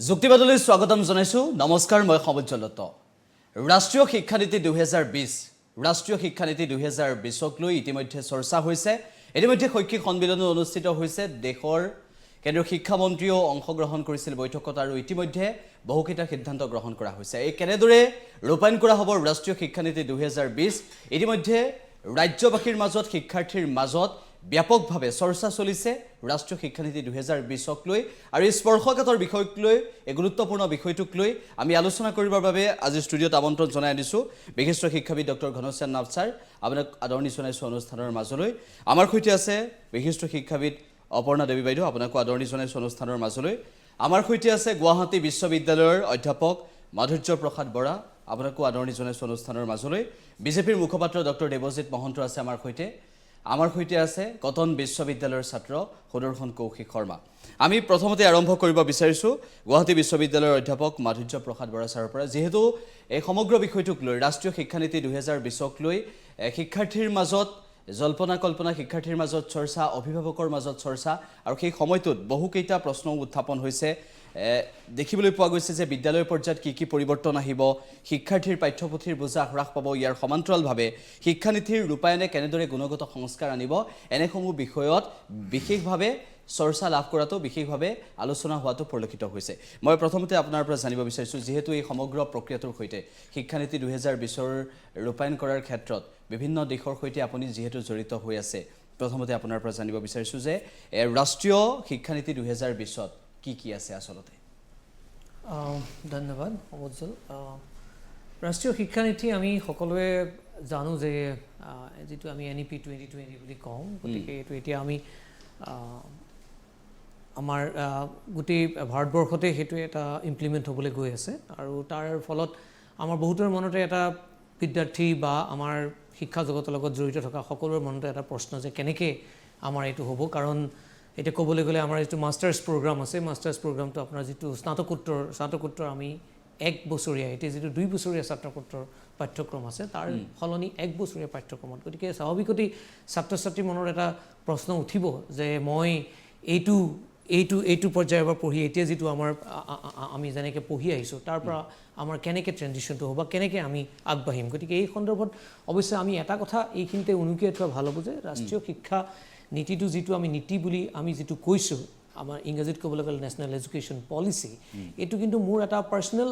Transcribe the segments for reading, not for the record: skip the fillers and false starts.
যুক্তিবাদলৈ স্বাগতম জনাইছো নমস্কাৰ মই সমজ্জলত ৰাষ্ট্ৰীয় শিক্ষানীতি 2020 ৰাষ্ট্ৰীয় শিক্ষানীতি 2020ক লৈ ইতিমধ্যে চৰ্চা হৈছে ইতিমধ্যে শৈক্ষিক সন্মিলন অনুষ্ঠিত হৈছে দেশৰ কেন্দ্ৰীয় শিক্ষা মন্ত্ৰীও অংশগ্ৰহণ কৰিছিল বৈঠকত আৰু ইতিমধ্যে বহুকেইটা সিদ্ধান্ত গ্ৰহণ কৰা হৈছে এই কেনেদৰে ৰূপায়ণ কৰা হ'ব ৰাষ্ট্ৰীয় শিক্ষানীতি 2020 ইতিমধ্যে ৰাজ্যবাসীৰ মাজত শিক্ষাৰ্থীৰ মাজত ব্যাপকভাৱে চৰ্চা চলিছে ৰাষ্ট্ৰীয় শিক্ষানীতি 2020ক লৈ আৰু স্পৰ্শকাতৰ বিষয়ক লৈ এক গুৰুত্বপূৰ্ণ বিষয়টোক লৈ আমি আলোচনা কৰিবৰ বাবে আজি ষ্টুডিঅ'ত আমন্ত্ৰণ জনাই দিছো বিশিষ্ট শিক্ষাবিদ ডক্টৰ ঘনশ্যাম নাথ ছাৰ আপোনাক আদৰণি জনাইছো অনুষ্ঠানৰ মাজলৈ আমাৰ সৈতে আছে বিশিষ্ট শিক্ষাবিদ অপৰ্ণা দেৱী বাইদেউ আপোনাক আদৰণি জনাইছো অনুষ্ঠানৰ মাজলৈ আমাৰ সৈতে আছে গুৱাহাটী বিশ্ববিদ্যালয়ৰ অধ্যাপক মাধুৰ্য প্ৰসাদ বৰা আপোনাক আদৰণি জনাইছো অনুষ্ঠানৰ মাজলৈ বিজেপিৰ মুখপাত্ৰ ডক্টৰ দেৱজিৎ মহন্ত আছে আমাৰ সৈতে আছে কটন বিশ্ববিদ্যালয়ৰ ছাত্ৰ সুদৰ্শন কৌশিক শৰ্মা আমি প্ৰথমতে আৰম্ভ কৰিব বিচাৰিছো গুৱাহাটী বিশ্ববিদ্যালয়ৰ অধ্যাপক মাধুৰ্য প্ৰসাদ বৰা ছাৰৰ পৰা যেহেতু এই সমগ্ৰ বিষয়টোক লৈ ৰাষ্ট্ৰীয় শিক্ষানীতি 2020ক লৈ শিক্ষাৰ্থীৰ মাজত জল্পনা কল্পনা শিক্ষাৰ্থীৰ মাজত চৰ্চা অভিভাৱকৰ মাজত চৰ্চা আৰু সেই সময়টোত বহুকেইটা প্ৰশ্ন উত্থাপন হৈছে দেখিবলৈ পোৱা গৈছে যে বিদ্যালয় পৰ্যায়ত কি পৰিৱৰ্তন আহিব শিক্ষাৰ্থীৰ পাঠ্যপুথিৰ বোজা হ্ৰাস পাব ইয়াৰ সমান্তৰালভাৱে শিক্ষানীতিৰ ৰূপায়ণে কেনেদৰে গুণগত সংস্কাৰ আনিব এনেসমূহ বিষয়ত বিশেষভাৱে চৰ্চা লাভ কৰাটো বিশেষভাৱে আলোচনা হোৱাটো পৰিলক্ষিত হৈছে মই প্ৰথমতে আপোনাৰ পৰা জানিব বিচাৰিছো যেহেতু এই সমগ্ৰ প্ৰক্ৰিয়াটোৰ সৈতে শিক্ষানীতি 2020ৰ ৰূপায়ণ কৰাৰ ক্ষেত্ৰত বিভিন্ন দিশৰ সৈতে আপুনি যেহেতু জড়িত হৈ আছে প্ৰথমতে আপোনাৰ পৰা জানিব বিচাৰিছো যে ৰাষ্ট্ৰীয় শিক্ষানীতি 2020ত কি আছে আসলতে ধন্যবাদ সমজ্জল ৰাষ্ট্ৰীয় শিক্ষানীতি আমি সকলোৱে জানো যে যেটো আমি এনইপি 2020 বুলি কওঁ গতিকে এটো এতিয়া আমি আমাৰ গোটেই ভাৰতবৰ্ষতে হেতু এটা ইমপ্লিমেন্ট হ'বলৈ গৈ আছে আৰু তাৰ ফলত আমাৰ বহুতৰ মনতে এটা বিদ্যাৰ্থী বা আমাৰ শিক্ষা জগতৰ লগত জড়িত থকা সকলোৰ মনতে এটা প্ৰশ্ন যে কেনেকৈ আমাৰ এটো হ'ব কাৰণ এটা ক'বলৈ গ'লে আমাৰ যেটো মাষ্টাৰ্ছ প্ৰগ্ৰাম আছে মাষ্টাৰ্ছ প্ৰগ্ৰামটো আপোনাৰ যেটো স্নাতকোত্তৰ আমি 1 বছৰীয়া এতে যেটো 2 বছৰীয়া স্নাতকোত্তৰ পাঠ্যক্ৰম আছে তাৰ ফলনি 1 বছৰীয়া পাঠ্যক্ৰমত গতিকে স্বাভাৱিকতে ছাত্ৰ-ছাত্ৰী মনৰ এটা প্ৰশ্ন উঠিব যে মই এইটো পৰ্যায়ৰ পৰা পঢ়ি এতিয়া যেটো আমাৰ আমি যেনেকৈ পঢ়ি আহিছো তাৰ পৰা আমাৰ কেনেকৈ ট্ৰানজিশনটো হ'ব কেনেকৈ আমি আগবাঢ়িম গতিকে এই সন্দৰ্ভত অৱশ্যে আমি এটা কথা এইখিনিতে উনুকিয়াই থোৱা ভাল হ'ব যে ৰাষ্ট্ৰীয় শিক্ষা নীতিটো যেটো আমি নীতি বুলি আমি যেটো কৈছো আমাৰ ইংৰাজীত ক'বলৈ গ'লে নেশ্যনেল এডুকেশ্যন পলিচি এটো কিন্তু মোৰ এটা পাৰ্সোনাল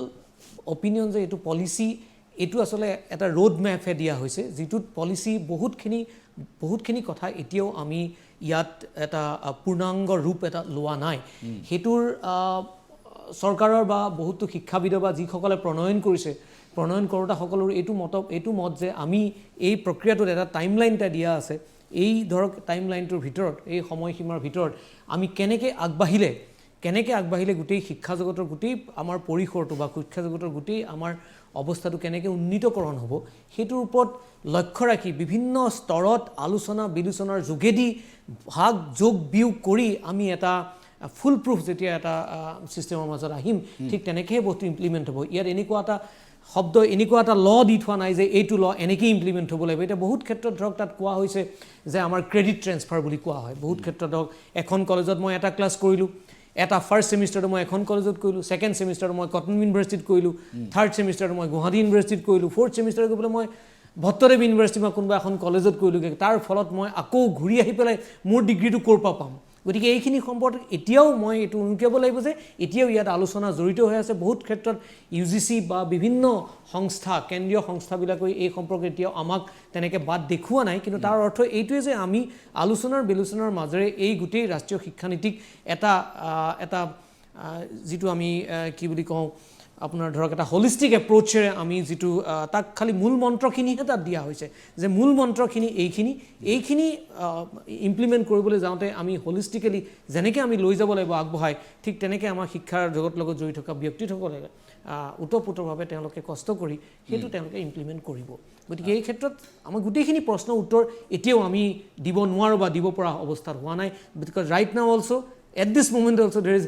অপিনিয়ন যে এটো পলিচি এটো আসলে এটা ৰোড ম্যাপে দিয়া হৈছে যেটোত পলিচি বহুতখিনি কথা এতিয়াও আমি ইয়াত এটা পূৰ্ণাংগ ৰূপ এটা লোৱা নাই হেতুৰ চৰকাৰৰ বা বহুতো শিক্ষাবিদ বা যিসকলে প্ৰণয়ন কৰোতা সকলৰ এইটো মত যে আমি এই প্ৰক্ৰিয়াটোত এটা টাইমলাইন এটা দিয়া আছে এই ধৰক টাইমলাইনটোৰ ভিতৰত এই সময়সীমাৰ ভিতৰত আমি কেনেকৈ আগবাঢ়িলে গোটেই শিক্ষা জগতৰ গোটেই আমাৰ পৰিসৰটো বা শিক্ষা জগতৰ গোটেই আমাৰ অৱস্থাটো কেনেকৈ উন্নীতকৰণ হ'ব হেতুৰ ওপৰত লক্ষ্য ৰাখি বিভিন্ন স্তৰত আলোচনা বিলোচনাৰ যোগেদি ভাগ যোগ বিয়োগ কৰি আমি এটা ফুল প্ৰুফ যেতিয়া এটা সিস্টেমৰ মাজত আহিম ঠিক তেনেকৈ বস্তু ইমপ্লিমেন্ট হ'ব ইয়াত এনেকুৱা এটা শব্দ এনেকুৱা এটা ল দি থোৱা নাই যে এইটো ল এনেকৈ ইমপ্লিমেন্ট হ'ব লাগিব এটা বহুত ক্ষেত্ৰত ধৰক তাত কোৱা হৈছে যে আমাৰ ক্ৰেডিট ট্ৰান্সফাৰ বুলি কোৱা হয় বহুত ক্ষেত্ৰত ধৰক এখন কলেজত মই এটা ক্লাছ কৰিলোঁ এটা ফাৰ্ষ্ট সেমিষ্টাৰটো মই এখন কলেজত কৰিলোঁ সেকেন্ড সেমিষ্টাৰটো মই কটন ইউনিভাৰ্চিটিত কৰিলোঁ থাৰ্ড সেমিষ্টাৰটো মই গুৱাহাটী ইউনিভাৰ্চিটিত কৰিলোঁ ফ'ৰ্থ সেমিষ্টাৰ গৈ পেলাই মই ভট্টদেৱ ইউনিভাৰ্চিটি বা কোনোবা এখন কলেজত কৰিলোঁগৈ তাৰ ফলত মই আকৌ ঘূৰি আহি পেলাই মোৰ ডিগ্ৰীটো ক'ৰ পৰা পাম গতিকে এইখিনি সম্পৰ্কে এতিয়াও মই এইটো উনুকিয়াব লাগিব যে এতিয়াও ইয়াত আলোচনা জড়িত হৈ আছে বহুত ক্ষেত্ৰত ইউজিচি বা বিভিন্ন সংস্থা কেন্দ্ৰীয় সংস্থাবিলাকে এই সম্পৰ্কে এতিয়াও আমাক তেনেকৈ বাদ দেখুওৱা নাই কিন্তু তাৰ অৰ্থ এইটোৱে যে আমি বিলোচনাৰ মাজেৰে এই গোটেই ৰাষ্ট্ৰীয় শিক্ষানীতিক এটা যেটো আমি কি বুলি কওঁ আপোনাৰ ধৰক এটা হোলিষ্টিক এপ্ৰোচেৰে আমি যেটো তাক খালি মূল মন্ত্ৰখিনিহে তাত দিয়া হৈছে যে মূল মন্ত্ৰখিনি এইখিনি ইমপ্লিমেন্ট কৰিবলৈ যাওঁতে আমি হোলিষ্টিকেলি যেনেকৈ আমি লৈ যাব লাগিব আগবঢ়াই ঠিক তেনেকৈ আমাৰ শিক্ষাৰ জগতৰ লগত জড়িত থকা ব্যক্তিসকলে উতপুতভাৱে তেওঁলোকে কষ্ট কৰি হেতু তেওঁলোকে ইমপ্লিমেন্ট কৰিব গতিকে এই ক্ষেত্ৰত আমাৰ গোটেইখিনি প্ৰশ্ন উত্তৰ এতিয়াও আমি দিব নোৱাৰো বা দিব পৰা অৱস্থাত হোৱা নাই because right now also at this moment also there is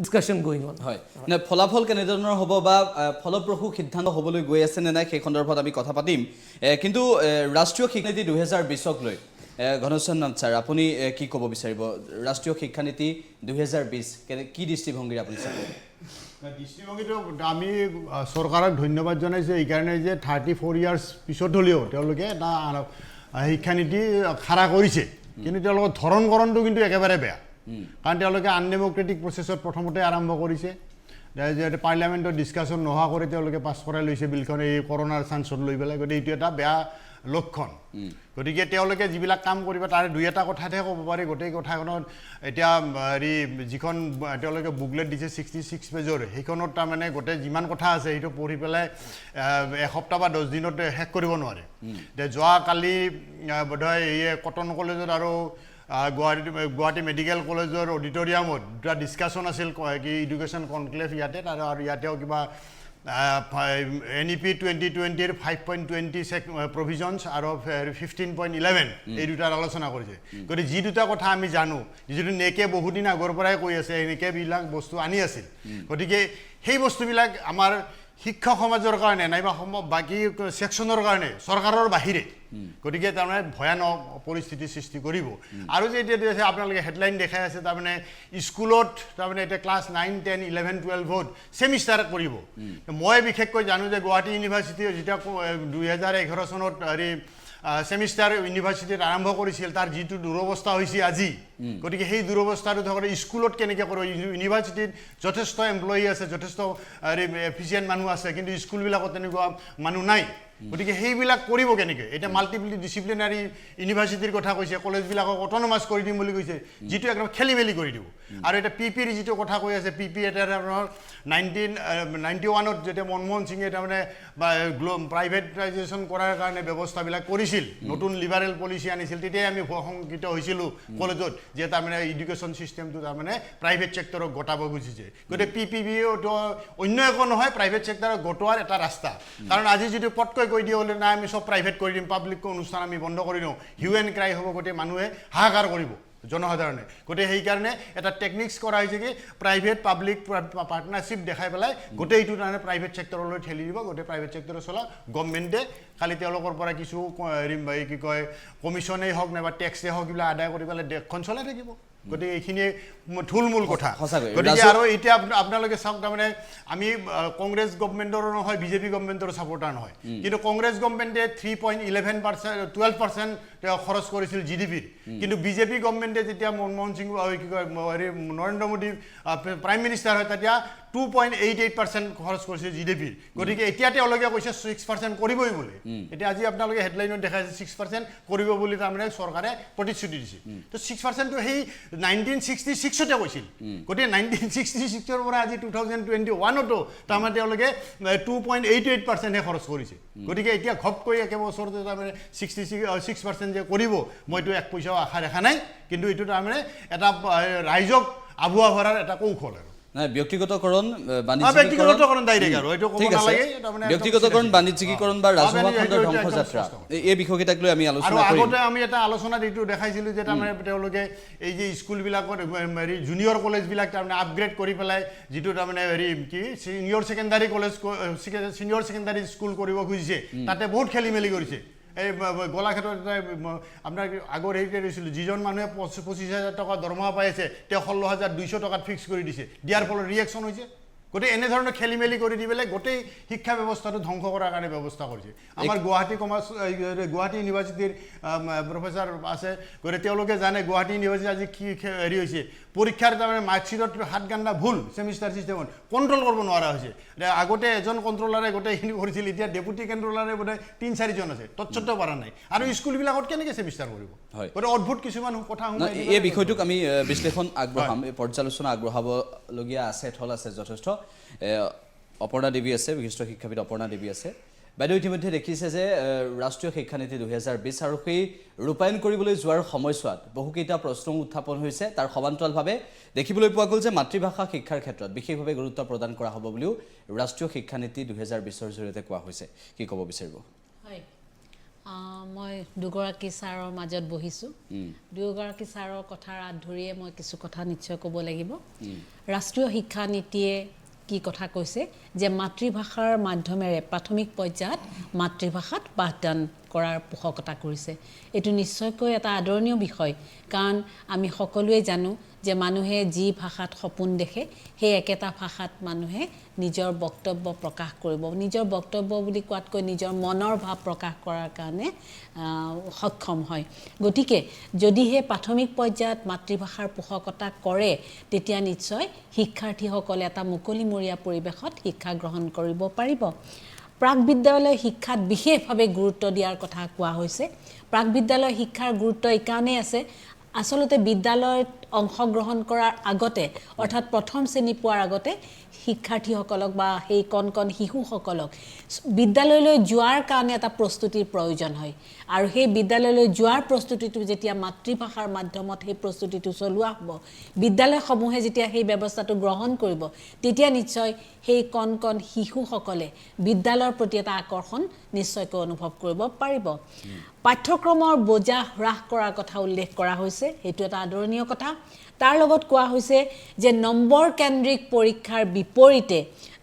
discussion going on হয় না ফলাফল কেনেধৰণৰ হ'ব বা ফলপ্ৰসূ সিদ্ধান্ত হ'বলৈ গৈ আছে নে নাই সেই সন্দৰ্ভত আমি কথা পাতিম কিন্তু ৰাষ্ট্ৰীয় শিক্ষানীতি 2020ক লৈ ঘনশ্যাম ছাৰ আপুনি কি ক'ব বিচাৰিব ৰাষ্ট্ৰীয় শিক্ষানীতি 2020 কি দৃষ্টিভংগীৰে আপুনি চাব দৃষ্টিভংগীটো আমি চৰকাৰক ধন্যবাদ জনাইছোঁ এইকাৰণে যে 34 ইয়াৰ্ছ পিছত হ'লেও তেওঁলোকে এটা শিক্ষানীতি খাৰা কৰিছে কিন্তু তেওঁলোকৰ ধৰণকৰণটো কিন্তু একেবাৰে বেয়া কাৰণ তেওঁলোকে আনডেমক্ৰেটিক প্ৰচেছত প্ৰথমতে আৰম্ভ কৰিছে পাৰ্লিয়ামেণ্টত ডিছকাশ্যন নোহোৱা কৰি তেওঁলোকে পাছ কৰাই লৈছে বিলখন এই কৰোণাৰ চান্সত লৈ পেলাই গতিকে এইটো এটা বেয়া লক্ষণ গতিকে তেওঁলোকে যিবিলাক কাম কৰিব তাৰে দুই এটা কথাতহে ক'ব পাৰি গোটেই কথাখনত এতিয়া হেৰি যিখন তেওঁলোকে বুকলেট দিছে 66 পেজৰ সেইখনত তাৰমানে গোটেই যিমান কথা আছে সেইটো পঢ়ি পেলাই এসপ্তাহ বা 10 দিনত শেষ কৰিব নোৱাৰে যোৱাকালি বোধহয় এই কটন কলেজত আৰু গুৱাহাটী মেডিকেল কলেজৰ অডিটৰিয়ামত দুটা ডিছকাশ্যন আছিল কি এডুকেশ্যন কনক্লেভ ইয়াতে আৰু ইয়াতেও কিবা NEP 2020 5.20 প্ৰভিজনছ আৰু 15.11 এই দুটাৰ আলোচনা কৰিছে গতিকে যি দুটা কথা আমি জানো যিটো নেকে বহুদিন আগৰ পৰাই কৈ আছে এনেকৈ বিলাক বস্তু আনি আছিল গতিকে সেই বস্তুবিলাক আমাৰ শিক্ষক সমাজৰ কাৰণে নাইবা বাকী ছেকশ্যনৰ কাৰণে চৰকাৰৰ বাহিৰে গতিকে তাৰমানে ভয়ানক পৰিস্থিতিৰ সৃষ্টি কৰিব আৰু যে এতিয়া আপোনালোকে হেডলাইন দেখাই আছে তাৰমানে স্কুলত তাৰমানে এতিয়া ক্লাছ 9, 10, 11, 12ত ছেমিষ্টাৰ কৰিব মই বিশেষকৈ জানো যে গুৱাহাটী ইউনিভাৰ্চিটিয়ে যেতিয়া 2011 চনত হেৰি ছেমিষ্টাৰ ইউনিভাৰ্চিটিত আৰম্ভ কৰিছিল তাৰ যিটো দুৰৱস্থা হৈছে আজি গতিকে সেই দুৰৱস্থাটো ধৰক স্কুলত কেনেকৈ কৰিব ইউনিভাৰ্চিটিত যথেষ্ট এমপ্লয়ী আছে যথেষ্ট এফিচিয়েণ্ট মানুহ আছে কিন্তু স্কুলবিলাকত তেনেকুৱা মানুহ নাই গতিকে সেইবিলাক কৰিব কেনেকৈ এতিয়া মাল্টিপল ডিচিপ্লিনাৰী ইউনিভাৰ্চিটিৰ কথা কৈছে কলেজবিলাকক অট'নমাছ কৰি দিম বুলি কৈছে যিটো একদম খেলি মেলি কৰি দিব আৰু এটা পিপিৰ যিটো কথা কৈ আছে পিপি এটা আপোনাৰ 1991ত যেতিয়া মনমোহন সিঙে তাৰমানে প্ৰাইভেটাইজেশ্যন কৰাৰ কাৰণে ব্যৱস্থাবিলাক কৰিছিল নতুন লিবাৰেল পলিচি আনিছিল তেতিয়াই আমি শংকিত হৈছিলোঁ কলেজত যে তাৰমানে এডুকেশ্যন ছিষ্টেমটো তাৰমানে প্ৰাইভেট ছেক্টৰক গতাব খুজিছে গতিকে পিপিবিটো অন্য একো নহয় প্ৰাইভেট ছেক্টৰক গটোৱাৰ এটা ৰাস্তা কাৰণ আজি যিটো পটকৈ কৈ দিয়ে হ'লে নাই আমি চব প্ৰাইভেট কৰি দিম পাব্লিক অনুষ্ঠান আমি বন্ধ কৰি দিওঁ হিউ এণ্ড ক্ৰাই হ'ব গোটেই মানুহে হাহাকাৰ কৰিব জনসাধাৰণে গতিকে সেইকাৰণে এটা টেকনিক্স কৰা হৈছে কি প্ৰাইভেট পাব্লিক পাৰ্টনাৰশ্বিপ দেখাই পেলাই গোটেইটো তাৰমানে প্ৰাইভেট ছেক্টৰলৈ ঠেলি দিব গোটেই প্ৰাইভেট ছেক্টৰত চলা গভৰ্ণমেণ্টে খালি তেওঁলোকৰ পৰা কিছু কি কয় কমিশ্যনেই হওক নাইবা টেক্সেই হওক এইবিলাক আদায় কৰি পেলাই দেশখন চলাই থাকিব গতিকে এইখিনিয়ে থুলমূল কথা গতিকে আৰু এতিয়া আপোনালোকে চাওক তাৰমানে আমি কংগ্ৰেছ গভৰ্ণমেণ্টৰো নহয় বিজেপি গভৰ্ণমেণ্টৰো ছাপৰ্টাৰ নহয় কিন্তু কংগ্ৰেছ গভৰ্ণমেণ্টে 12% খৰচ কৰিছিল GDPৰ কিন্তু বিজেপি গভৰ্ণমেণ্টে যেতিয়া মনমোহন সিং কি কয় নৰেন্দ্ৰ মোদী প্ৰাইম মিনিষ্টাৰ হয় তেতিয়া 2.88% খৰচ কৰিছে GDPৰ গতিকে এতিয়া তেওঁলোকে কৈছে 6% কৰিবই বুলি এতিয়া আজি আপোনালোকে হেডলাইনত দেখাইছে 6% কৰিব বুলি তাৰমানে চৰকাৰে প্ৰতিশ্ৰুতি দিছে তো 6%টো সেই 1966তে কৈছিল গতিকে 1966ৰ পৰা আজি 2021তো তাৰমানে তেওঁলোকে 2.88%হে খৰচ কৰিছে গতিকে এতিয়া ঘপকৈ একেবছৰতে তাৰমানে 6% যে কৰিব মইতো এক পইচাও আশা দেখা নাই কিন্তু এইটো তাৰমানে এটা ৰাইজক আভুৱা ভৰাৰ এটা কৌশল আৰু ব্যক্তিগতকৰণ বাণিজ্যিকীকৰণ বা ৰাজহুৱা খণ্ডৰ ধ্বংসযাত্ৰা এই বিষয়কেইটাক লৈ আমি আলোচনা কৰিম আগতে আমি এটা আলোচনাত এইটো দেখাইছিলোঁ যে তাৰমানে তেওঁলোকে এই যে স্কুলবিলাকত হেৰি জুনিয়ৰ কলেজবিলাক তাৰমানে আপগ্ৰেড কৰি পেলাই যিটো তাৰমানে হেৰি কি ছিনিয়ৰ ছেকেণ্ডাৰী স্কুল কৰিব খুজিছে তাতে বহুত খেলি মেলি কৰিছে এই গোলাঘাটত আপোনাৰ আগৰ হেৰিতে দিছিলোঁ যিজন মানুহে 25,000 টকা দৰমহা পাই আছে তেওঁ 16,200 টকাত ফিক্স কৰি দিছে দিয়াৰ ফলত ৰিয়েকশ্যন হৈছে গোটেই এনেধৰণৰ খেলি মেলি কৰি দি পেলাই গোটেই শিক্ষা ব্যৱস্থাটো ধ্বংস কৰাৰ কাৰণে ব্যৱস্থা কৰিছে আমাৰ গুৱাহাটী ইউনিভাৰ্চিটিৰ প্ৰফেচাৰ আছে গতিকে তেওঁলোকে জানে গুৱাহাটী ইউনিভাৰ্চিটি আজি কি হেৰি হৈছে পৰীক্ষাৰ তাৰমানে মাৰ্কশ্বিটত 7 গাণ্ডা ভুল ছেমিষ্টাৰ ছিষ্টেমত কণ্ট্ৰল কৰিব নোৱাৰা হৈছে আগতে এজন কণ্ট্ৰলাৰে গোটেইখিনি কৰিছিল এতিয়া ডেপুটি কণ্ট্ৰলাৰে বোধ 3-4জন আছে তৎসত্ত্বেও পৰা নাই আৰু স্কুলবিলাকত কেনেকৈ ছেমিষ্টাৰ কৰিব গতিকে অদ্ভুত কিছুমান কথা এই বিষয়টোক আমি বিশ্লেষণ আগবঢ়াম পৰ্যালোচনা আগবঢ়াবলগীয়া আছে থল আছে যথেষ্ট অপৰ্ণা দেৱী আছে বিশিষ্ট শিক্ষাবিদ অপৰ্ণা দেৱী আছে বাইদেউ ইতিমধ্যে দেখিছে যে ৰাষ্ট্ৰীয় শিক্ষানীতি 2020 আৰু সেই ৰূপায়ণ কৰিবলৈ যোৱাৰ সময়ছোৱাত বহুকেইটা প্ৰশ্ন উত্থাপন হৈছে তাৰ সমান্তৰালভাৱে দেখিবলৈ পোৱা গ'ল যে মাতৃভাষা শিক্ষাৰ ক্ষেত্ৰত বিশেষভাৱে গুৰুত্ব প্ৰদান কৰা হ'ব বুলিও ৰাষ্ট্ৰীয় শিক্ষানীতি 2020ৰ জৰিয়তে কোৱা হৈছে কি ক'ব বিচাৰিব হয় মই দুগৰাকী ছাৰৰ মাজত বহিছোঁ দুগৰাকী ছাৰৰ কথাৰ আঁত ধৰিয়ে মই কিছু কথা নিশ্চয় ক'ব লাগিব ৰাষ্ট্ৰীয় শিক্ষানীতিয়ে কি কথা কৈছে যে মাতৃভাষাৰ মাধ্যমেৰে প্ৰাথমিক পৰ্যায়ত মাতৃভাষাত পাঠদান কৰাৰ পোষকতা কৰিছে এটো নিশ্চয়কৈ এটা আদৰণীয় বিষয় কাৰণ আমি সকলোৱে জানো যে মানুহে যি ভাষাত সপোন দেখে সেই একেটা ভাষাত মানুহে নিজৰ বক্তব্য প্ৰকাশ কৰিব নিজৰ বক্তব্য বুলি কোৱাতকৈ নিজৰ মনৰ ভাৱ প্ৰকাশ কৰাৰ কাৰণে সক্ষম হয় গতিকে যদিহে প্ৰাথমিক পৰ্যায়ত মাতৃভাষাৰ পোষকতা কৰে তেতিয়া নিশ্চয় শিক্ষাৰ্থীসকলে এটা মুকলিমূৰীয়া পৰিৱেশত শিক্ষা গ্ৰহণ কৰিব পাৰিব প্ৰাক বিদ্যালয় শিক্ষাত বিশেষভাৱে গুৰুত্ব দিয়াৰ কথা কোৱা হৈছে প্ৰাক বিদ্যালয় শিক্ষাৰ গুৰুত্ব ইকাৰণে আছে আসলতে বিদ্যালয়ত অংশগ্ৰহণ কৰাৰ আগতে অৰ্থাৎ প্ৰথম শ্ৰেণী পোৱাৰ আগতে শিক্ষাৰ্থীসকলক বা সেই কণ শিশুসকলক বিদ্যালয়লৈ যোৱাৰ কাৰণে এটা প্ৰস্তুতিৰ প্ৰয়োজন হয় আৰু সেই বিদ্যালয়লৈ যোৱাৰ প্ৰস্তুতিটো যেতিয়া মাতৃভাষাৰ মাধ্যমত সেই প্ৰস্তুতিটো চলোৱা হ'ব বিদ্যালয়সমূহে যেতিয়া সেই ব্যৱস্থাটো গ্ৰহণ কৰিব তেতিয়া নিশ্চয় সেই কণ শিশুসকলে বিদ্যালয়ৰ প্ৰতি এটা আকৰ্ষণ নিশ্চয়কৈ অনুভৱ কৰিব পাৰিব পাঠ্যক্ৰমৰ বোজা হ্ৰাস কৰাৰ কথা উল্লেখ কৰা হৈছে সেইটো এটা আদৰণীয় কথা তাৰ লগত কোৱা হৈছে যে নম্বৰ কেন্দ্ৰিক পৰীক্ষাৰ বিপৰীতে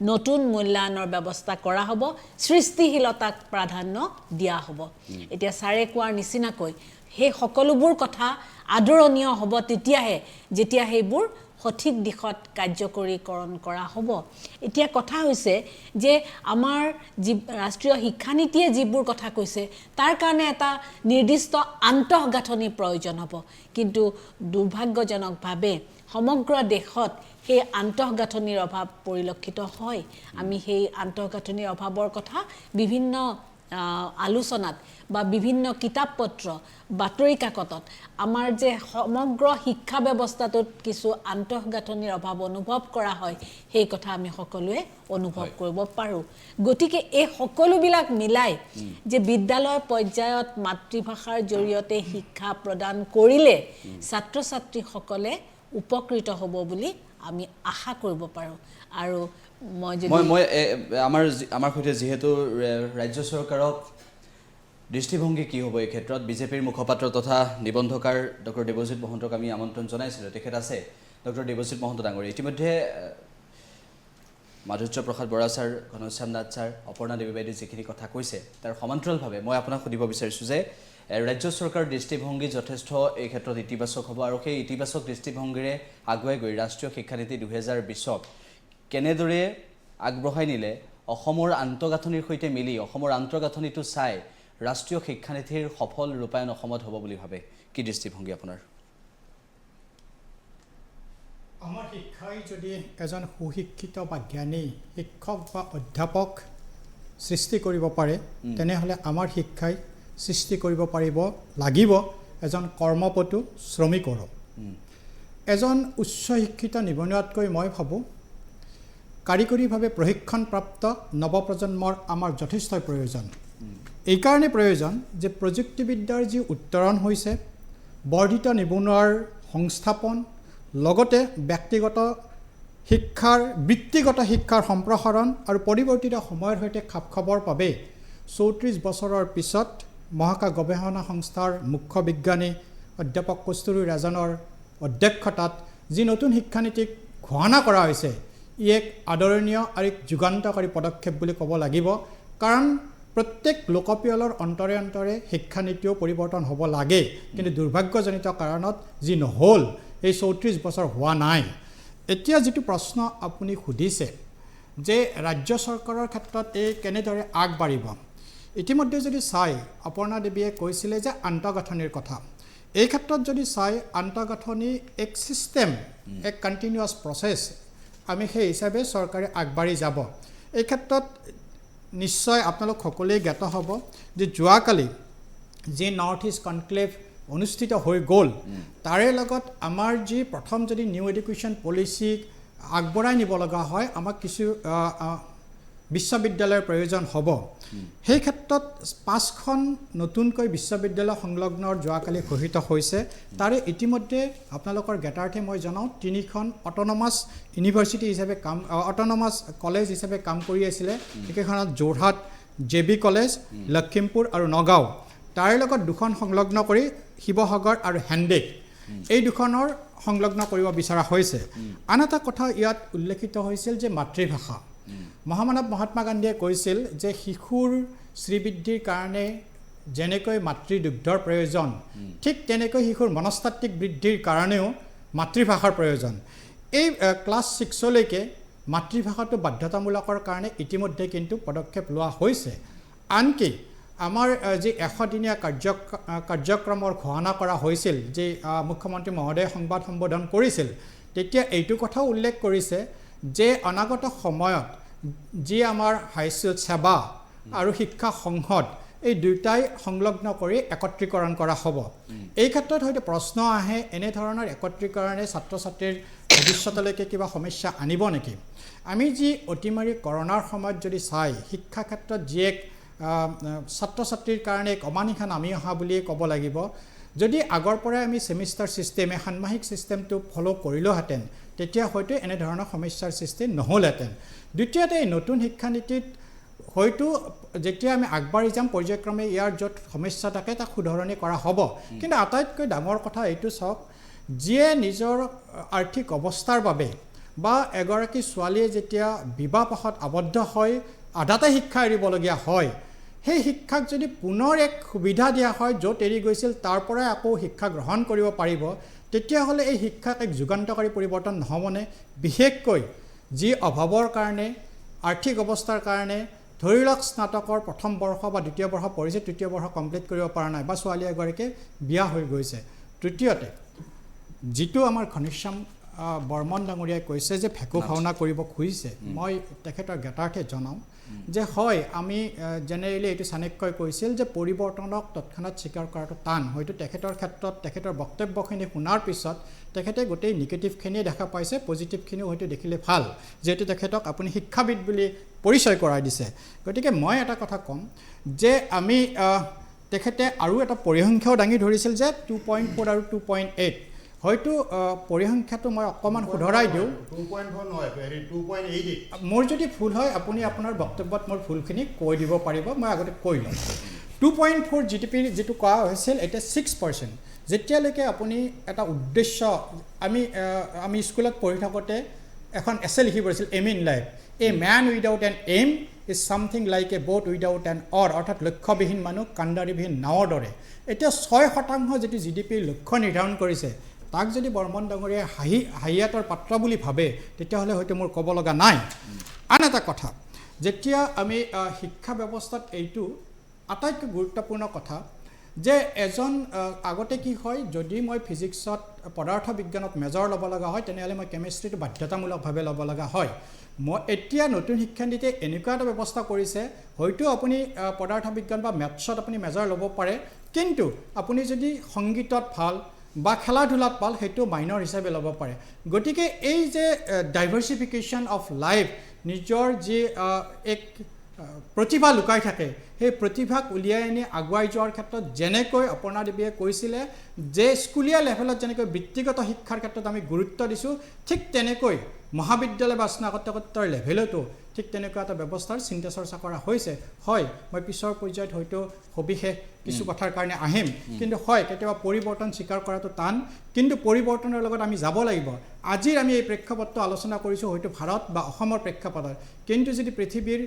নতুন মূল্যায়নৰ ব্যৱস্থা কৰা হ'ব সৃষ্টিশীলতাক প্ৰাধান্য দিয়া হ'ব এতিয়া সাৰে কোৱাৰ নিচিনাকৈ সেই সকলোবোৰ কথা আদৰণীয় হ'ব তেতিয়াহে যেতিয়া সেইবোৰ সঠিক দিশত কাৰ্যকৰীকৰণ কৰা হ'ব এতিয়া কথা হৈছে যে আমাৰ ৰাষ্ট্ৰীয় শিক্ষানীতিয়ে যিবোৰ কথা কৈছে তাৰ কাৰণে এটা নিৰ্দিষ্ট আন্তঃগাঁথনিৰ প্ৰয়োজন হ'ব কিন্তু দুৰ্ভাগ্যজনকভাৱে সমগ্ৰ দেশত সেই আন্তঃগাঁথনিৰ অভাৱ পৰিলক্ষিত হয় আমি সেই আন্তঃগাঁথনিৰ অভাৱৰ কথা বিভিন্ন আলোচনাত বা বিভিন্ন কিতাপ পত্ৰ বাতৰি কাকতত আমাৰ যে সমগ্ৰ শিক্ষা ব্যৱস্থাটোত কিছু আন্তঃগাঁথনিৰ অভাৱ অনুভৱ কৰা হয় সেই কথা আমি সকলোৱে অনুভৱ কৰিব পাৰো গতিকে এই সকলোবিলাক মিলাই যে বিদ্যালয় পৰ্যায়ত মাতৃভাষাৰ জৰিয়তে শিক্ষা প্ৰদান কৰিলে ছাত্ৰ ছাত্ৰীসকলে উপকৃত হ'ব বুলি আমি আশা কৰিব পাৰো আৰু মই আমাৰ সৈতে যেহেতু ৰাজ্য চৰকাৰক দৃষ্টিভংগী কি হ'ব এই ক্ষেত্ৰত বিজেপিৰ মুখপাত্ৰ তথা নিবন্ধকাৰ ডক্টৰ দেৱজিৎ মহন্তক আমি আমন্ত্ৰণ জনাইছিলোঁ তেখেত আছে ডক্টৰ দেৱজিৎ মহন্ত ডাঙৰীয়া ইতিমধ্যে মাধুৰ্য প্ৰসাদ বৰা ছাৰ ঘনশ্যাম নাথ ছাৰ অপৰ্ণা দেৱী বাইদেৱে যিখিনি কথা কৈছে তাৰ সমান্তৰালভাৱে মই আপোনাক সুধিব বিচাৰিছোঁ যে ৰাজ্য চৰকাৰৰ দৃষ্টিভংগী যথেষ্ট এই ক্ষেত্ৰত ইতিবাচক হ'ব আৰু সেই ইতিবাচক দৃষ্টিভংগীৰে আগুৱাই গৈ ৰাষ্ট্ৰীয় শিক্ষানীতি 2020ক কেনেদৰে আগবঢ়াই নিলে অসমৰ আন্তঃগাঁথনিৰ সৈতে মিলি অসমৰ আন্তঃগাঁথনিটো চাই ৰাষ্ট্ৰীয় শিক্ষানীতিৰ সফল ৰূপায়ণ অসমত হ'ব বুলি ভাবে কি দৃষ্টিভংগী আপোনাৰ আমাৰ শিক্ষাই যদি এজন সুশিক্ষিত বা জ্ঞানী শিক্ষক বা অধ্যাপক সৃষ্টি কৰিব পাৰে তেনেহ'লে আমাৰ শিক্ষাই সৃষ্টি কৰিব পাৰিব লাগিব এজন কৰ্মপটু শ্ৰমিকৰ এজন উচ্চ শিক্ষিত নিবনুৱাতকৈ মই ভাবোঁ কাৰিকৰীভাৱে প্ৰশিক্ষণপ্ৰাপ্ত নৱপ্ৰজন্মৰ আমাৰ যথেষ্ট প্ৰয়োজন এইকাৰণে প্ৰয়োজন যে প্ৰযুক্তিবিদ্যাৰ যি উত্তৰণ হৈছে বৰ্ধিত নিবনুৱাৰ সংস্থাপন লগতে ব্যক্তিগত শিক্ষাৰ বৃত্তিগত শিক্ষাৰ সম্প্ৰসাৰণ আৰু পৰিৱৰ্তিত সময়ৰ সৈতে খাপ খাবৰ বাবে 34 বছৰৰ পিছত মহাকাশ গৱেষণা সংস্থাৰ মুখ্য বিজ্ঞানী অধ্যাপক কস্তুৰী ৰাজনৰ অধ্যক্ষতাত যি নতুন শিক্ষানীতিক ঘোষণা কৰা হৈছে ই এক আদৰণীয় আৰু যুগান্তকাৰী পদক্ষেপ বুলি ক'ব লাগিব কাৰণ প্ৰত্যেক লোকপিয়লৰ অন্তৰে অন্তৰে শিক্ষানীতিও পৰিৱৰ্তন হ'ব লাগে কিন্তু দুৰ্ভাগ্যজনিত কাৰণত যি নহ'ল এই 34 বছৰ হোৱা নাই এতিয়া যিটো প্ৰশ্ন আপুনি সুধিছে যে ৰাজ্য চৰকাৰৰ ক্ষেত্ৰত এই কেনেদৰে আগবাঢ়িব ইতিমধ্যে যদি চাই অপৰ্ণা দেৱীয়ে কৈছিলে যে আন্তঃগাঁথনিৰ কথা এই ক্ষেত্ৰত যদি চাই আন্তঃগাঁথনি এক সিস্টেম এক কণ্টিনিউৱাছ প্ৰচেছ আমি সেই হিচাপে চৰকাৰে আগবাঢ়ি যাব এই ক্ষেত্ৰত নিশ্চয় আপোনালোক সকলোৱে জ্ঞাত হ'ব যে যোৱাকালি যি নৰ্থ ইষ্ট কনক্লেভ অনুষ্ঠিত হৈ গ'ল তাৰে লগত আমাৰ যি প্ৰথম যদি নিউ এডুকেশ্যন পলিচি আগবঢ়াই নিব লগা হয় আমাক কিছু বিশ্ববিদ্যালয়ৰ প্ৰয়োজন হ'ব সেই ক্ষেত্ৰত 5খন নতুনকৈ বিশ্ববিদ্যালয় সংলগ্নৰ যোৱাকালি ঘোষিত হৈছে তাৰে ইতিমধ্যে আপোনালোকৰ জ্ঞাতাৰ্থে মই জনাওঁ 3খন অট'নমাছ ইউনিভাৰ্চিটি হিচাপে অট'নমাছ কলেজ হিচাপে কাম কৰি আছিলে সেইকেইখনত যোৰহাট জেবি কলেজ লখিমপুৰ আৰু নগাঁও তাৰে লগত 2খন সংলগ্ন কৰি শিৱসাগৰ আৰু হেণ্ডেক এই দুখনৰ সংলগ্ন কৰিব বিচৰা হৈছে আন এটা কথা ইয়াত উল্লেখিত হৈছিল যে মাতৃভাষা মহামানৱ মহাত্মা গান্ধীয়ে কৈছিল যে শিশুৰ শ্ৰীবৃদ্ধিৰ কাৰণে যেনেকৈ মাতৃদুগ্ধৰ প্ৰয়োজন ঠিক তেনেকৈ শিশুৰ মনস্তাত্ত্বিক বৃদ্ধিৰ কাৰণেও মাতৃভাষাৰ প্ৰয়োজন এই ক্লাছ 6 লৈকে মাতৃভাষাটো বাধ্যতামূলকৰ কাৰণে ইতিমধ্যে কিন্তু পদক্ষেপ লোৱা হৈছে আনকি আমাৰ যে 100 দিনীয়া কাৰ্যক্ৰমৰ ঘোষণা কৰা হৈছিল যে মুখ্যমন্ত্ৰী মহোদয়ে সংবাদ সম্বোধন কৰিছিল তেতিয়া এইটো কথাও উল্লেখ কৰিছে যে অনাগত সময়ত যি আমাৰ হাইস্কুল সেৱা আৰু শিক্ষা সংসদ এই দুটাই সংলগ্ন কৰি একত্ৰীকৰণ কৰা হ'ব এই ক্ষেত্ৰত হয়তো প্ৰশ্ন আহে এনে ধৰণৰ একত্ৰীকৰণে ছাত্ৰ ছাত্ৰীৰ ভৱিষ্যতলৈকে কিবা সমস্যা আনিব নেকি আমি যি অতিমাৰী কৰোনাৰ সময়ত যদি চাই শিক্ষা ক্ষেত্ৰত যি এক ছাত্ৰ ছাত্ৰীৰ কাৰণে এক অমানিশা নামি অহা বুলিয়ে ক'ব লাগিব যদি আগৰ পৰাই আমি সেমিষ্টাৰ সিস্টেমে ষান্মাসিক সিস্টেমটো ফলো কৰিলোহেঁতেন তেতিয়া হয়তো এনে ধৰণৰ সমস্যাৰ সৃষ্টি নহ'লহেঁতেন দ্বিতীয়তে এই নতুন শিক্ষানীতিত হয়তো যেতিয়া আমি আগবাঢ়ি যাম পৰ্যায়ক্ৰমে ইয়াৰ য'ত সমস্যা থাকে তাক শুধৰণি কৰা হ'ব কিন্তু আটাইতকৈ ডাঙৰ কথা এইটো চাওক যিয়ে নিজৰ আৰ্থিক অৱস্থাৰ বাবে বা এগৰাকী ছোৱালীয়ে যেতিয়া বিবাহপাশত আবদ্ধ হয় আধাতে শিক্ষা এৰিবলগীয়া হয় সেই শিক্ষাক যদি পুনৰ এক সুবিধা দিয়া হয় য'ত এৰি গৈছিল তাৰ পৰাই আকৌ শিক্ষা গ্ৰহণ কৰিব পাৰিব তেতিয়াহ'লে এই শিক্ষাক এক যুগান্তকাৰী পৰিৱৰ্তন নহ'বনে বিশেষকৈ যি অভাৱৰ কাৰণে আৰ্থিক অৱস্থাৰ কাৰণে ধৰি লওক স্নাতকৰ প্ৰথম বৰ্ষ বা দ্বিতীয় বৰ্ষ পঢ়িছে তৃতীয় বৰ্ষ কমপ্লিট কৰিব পৰা নাই বা ছোৱালী এগৰাকী বিয়া হৈ গৈছে তৃতীয়তে যিটো আমাৰ ঘনশ্যাম বৰ্মন ডাঙৰীয়াই কৈছে যে ভেকু ভাওনা কৰিব খুজিছে মই তেখেতৰ জ্ঞাতাৰ্থে জনাওঁ যে হয় আমি জেনেৰেলি এইটো চাণক্যই কৈছিল যে পৰিৱৰ্তনক তৎক্ষণাত স্বীকাৰ কৰাটো টান হয়তো তেখেতৰ ক্ষেত্ৰত তেখেতৰ বক্তব্যখিনি শুনাৰ পিছত তেখেতে গোটেই নিগেটিভখিনিয়ে দেখা পাইছে পজিটিভখিনিও হয়তো দেখিলে ভাল যিহেতু তেখেতক আপুনি শিক্ষাবিদ বুলি পৰিচয় কৰাই দিছে গতিকে মই এটা কথা ক'ম যে আমি তেখেতে আৰু এটা পৰিসংখ্যাও দাঙি ধৰিছিল যে 2.4 আৰু 2.8 হয়তো পৰিসংখ্যাটো মই অকণমান শুধৰাই দিওঁ 2.4 নহয় 2.8 মোৰ যদি ভুল হয় আপুনি আপোনাৰ বক্তব্যত মোৰ ভুলখিনি কৈ দিব পাৰিব মই আগতে কৈ লওঁ 2.4 জিডিপি যিটো কোৱা হৈছিল এতিয়া 6% যেতিয়ালৈকে আপুনি এটা উদ্দেশ্য আমি স্কুলত পঢ়ি থাকোঁতে এখন এছে লিখি পৰিছিল aim in life a man without an aim is something like a boat without an or অৰ্থাৎ লক্ষ্যবিহীন মানুহ কাণ্ডাৰীবিহীন নাৱৰ দৰে এতিয়া 6% যিটো জিডিপিৰ লক্ষ্য নিৰ্ধাৰণ কৰিছে তাক যদি বৰ্মন ডাঙৰীয়াই হাঁহিয়াতৰ পাত্ৰ বুলি ভাবে তেতিয়াহ'লে হয়তো মোৰ ক'ব লগা নাই আন এটা কথা যেতিয়া আমি শিক্ষা ব্যৱস্থাত এইটো আটাইতকৈ গুৰুত্বপূৰ্ণ কথা যে এজন আগতে কি হয় যদি মই ফিজিক্সত পদাৰ্থ বিজ্ঞানত মেজৰ ল'ব লগা হয় তেনেহ'লে মই কেমিষ্ট্ৰিটো বাধ্যতামূলকভাৱে ল'ব লগা হয় মই এতিয়া নতুন শিক্ষানীতিয়ে এনেকুৱা এটা ব্যৱস্থা কৰিছে হয়তো আপুনি পদাৰ্থ বিজ্ঞান বা মেথছত আপুনি মেজৰ ল'ব পাৰে কিন্তু আপুনি যদি সংগীতত ভাল বা খেলা ধূলাত ভাল সেইটো মাইনৰ হিচাপে ল'ব পাৰে গতিকে এই যে ডাইভাৰ্চিফিকেশ্যন অফ লাইফ নিজৰ যি এক প্ৰতিভা লুকাই থাকে সেই প্ৰতিভাক উলিয়াই আনি আগুৱাই যোৱাৰ ক্ষেত্ৰত যেনেকৈ অপৰ্ণা দেৱীয়ে কৈছিলে যে স্কুলীয়া লেভেলত যেনেকৈ বৃত্তিগত শিক্ষাৰ ক্ষেত্ৰত আমি গুৰুত্ব দিছোঁ ঠিক তেনেকৈ মহাবিদ্যালয় বা স্নাতকোত্তৰ লেভেলতো ঠিক তেনেকুৱা এটা ব্যৱস্থাৰ চিন্তা চৰ্চা কৰা হৈছে হয় মই পিছৰ পৰ্যায়ত হয়তো সবিশেষ কিছু কথাৰ কাৰণে আহিম কিন্তু হয় কেতিয়াবা পৰিৱৰ্তন স্বীকাৰ কৰাটো টান কিন্তু পৰিৱৰ্তনৰ লগত আমি যাব লাগিব আজিৰ আমি এই প্ৰেক্ষাপটটো আলোচনা কৰিছোঁ হয়তো ভাৰত বা অসমৰ প্ৰেক্ষাপটত কিন্তু যদি পৃথিৱীৰ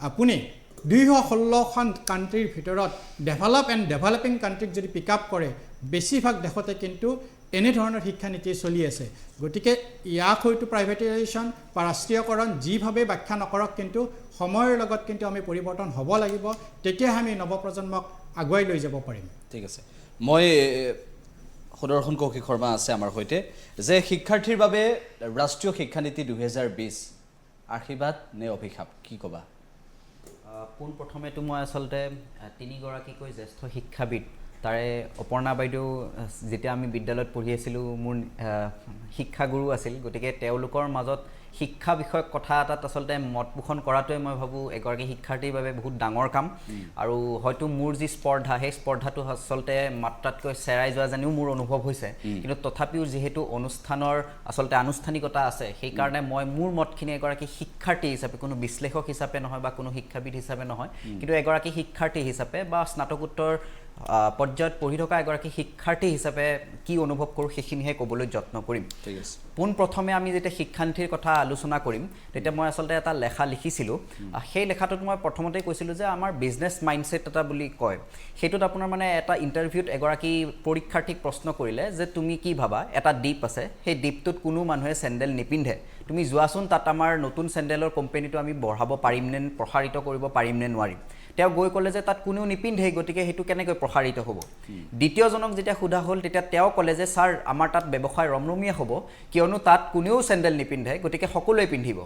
আপুনি 216খন কাণ্ট্ৰিৰ ভিতৰত ডেভেলপ এণ্ড ডেভেলপিং কাণ্ট্ৰিক যদি পিক আপ কৰে বেছিভাগ দেশতে কিন্তু এনেধৰণৰ শিক্ষানীতি চলি আছে গতিকে ইয়াক হয়তো প্ৰাইভেটাইজেশ্যন বা ৰাষ্ট্ৰীয়কৰণ যিভাৱে ব্যাখ্যা নকৰক কিন্তু সময়ৰ লগত কিন্তু আমি পৰিৱৰ্তন হ'ব লাগিব তেতিয়াহে আমি নৱপ্ৰজন্মক আগুৱাই লৈ যাব পাৰিম ঠিক আছে মই সুদৰ্শন কৌশিক শৰ্মা আছে আমাৰ সৈতে যে শিক্ষাৰ্থীৰ বাবে ৰাষ্ট্ৰীয় শিক্ষানীতি 2020 আশীৰ্বাদ নে অভিশাপ কি ক'বা পোন প্ৰথমেতো মই আচলতে তিনিগৰাকীকৈ জ্যেষ্ঠ শিক্ষাবিদ তাৰে অপৰ্ণা বাইদেউ যেতিয়া আমি বিদ্যালয়ত পঢ়ি আছিলোঁ মোৰ শিক্ষাগুৰু আছিল গতিকে তেওঁলোকৰ মাজত শিক্ষা বিষয়ক কথা এটাত আচলতে মত পোষণ কৰাটোৱে মই ভাবোঁ এগৰাকী শিক্ষাৰ্থীৰ বাবে বহুত ডাঙৰ কাম আৰু হয়তো মোৰ যি স্পৰ্ধা সেই স্পৰ্ধাটো আচলতে মাত্ৰাতকৈ চেৰাই যোৱা যেনেও মোৰ অনুভৱ হৈছে কিন্তু তথাপিও যিহেতু অনুষ্ঠানৰ আচলতে আনুষ্ঠানিকতা আছে সেইকাৰণে মই মোৰ মতখিনি এগৰাকী শিক্ষাৰ্থী হিচাপে কোনো বিশ্লেষক হিচাপে নহয় বা কোনো শিক্ষাবিদ হিচাপে নহয় কিন্তু এগৰাকী শিক্ষাৰ্থী হিচাপে বা স্নাতকোত্তৰ পৰ্যায়ত পঢ়ি থকা এগৰাকী শিক্ষাৰ্থী হিচাপে কি অনুভৱ কৰোঁ সেইখিনিহে ক'বলৈ যত্ন কৰিম ঠিক আছে পোনপ্ৰথমে আমি যেতিয়া শিক্ষানীতিৰ কথা আলোচনা কৰিম তেতিয়া মই আচলতে এটা লেখা লিখিছিলোঁ সেই লেখাটোত মই প্ৰথমতে কৈছিলোঁ যে আমাৰ বিজনেছ মাইণ্ডছেট এটা বুলি কয় সেইটোত আপোনাৰ মানে এটা ইণ্টাৰভিউত এগৰাকী পৰীক্ষাৰ্থীক প্ৰশ্ন কৰিলে যে তুমি কি ভাবা এটা দ্বীপ আছে সেই দ্বীপটোত কোনো মানুহে চেণ্ডেল নিপিন্ধে তুমি যোৱাচোন তাত আমাৰ নতুন চেণ্ডেলৰ কোম্পানীটো আমি বঢ়াব পাৰিম নে প্ৰসাৰিত কৰিব পাৰিম নে নোৱাৰিম তেওঁ গৈ ক'লে যে তাত কোনেও নিপিন্ধে গতিকে সেইটো কেনেকৈ প্ৰসাৰিত হ'ব দ্বিতীয়জনক যেতিয়া সোধা হ'ল তেতিয়া তেওঁ ক'লে যে ছাৰ আমাৰ তাত ব্যৱসায় ৰমৰমীয়া হ'ব কিয়নো তাত কোনেও চেণ্ডেল নিপিন্ধে গতিকে সকলোৱে পিন্ধিব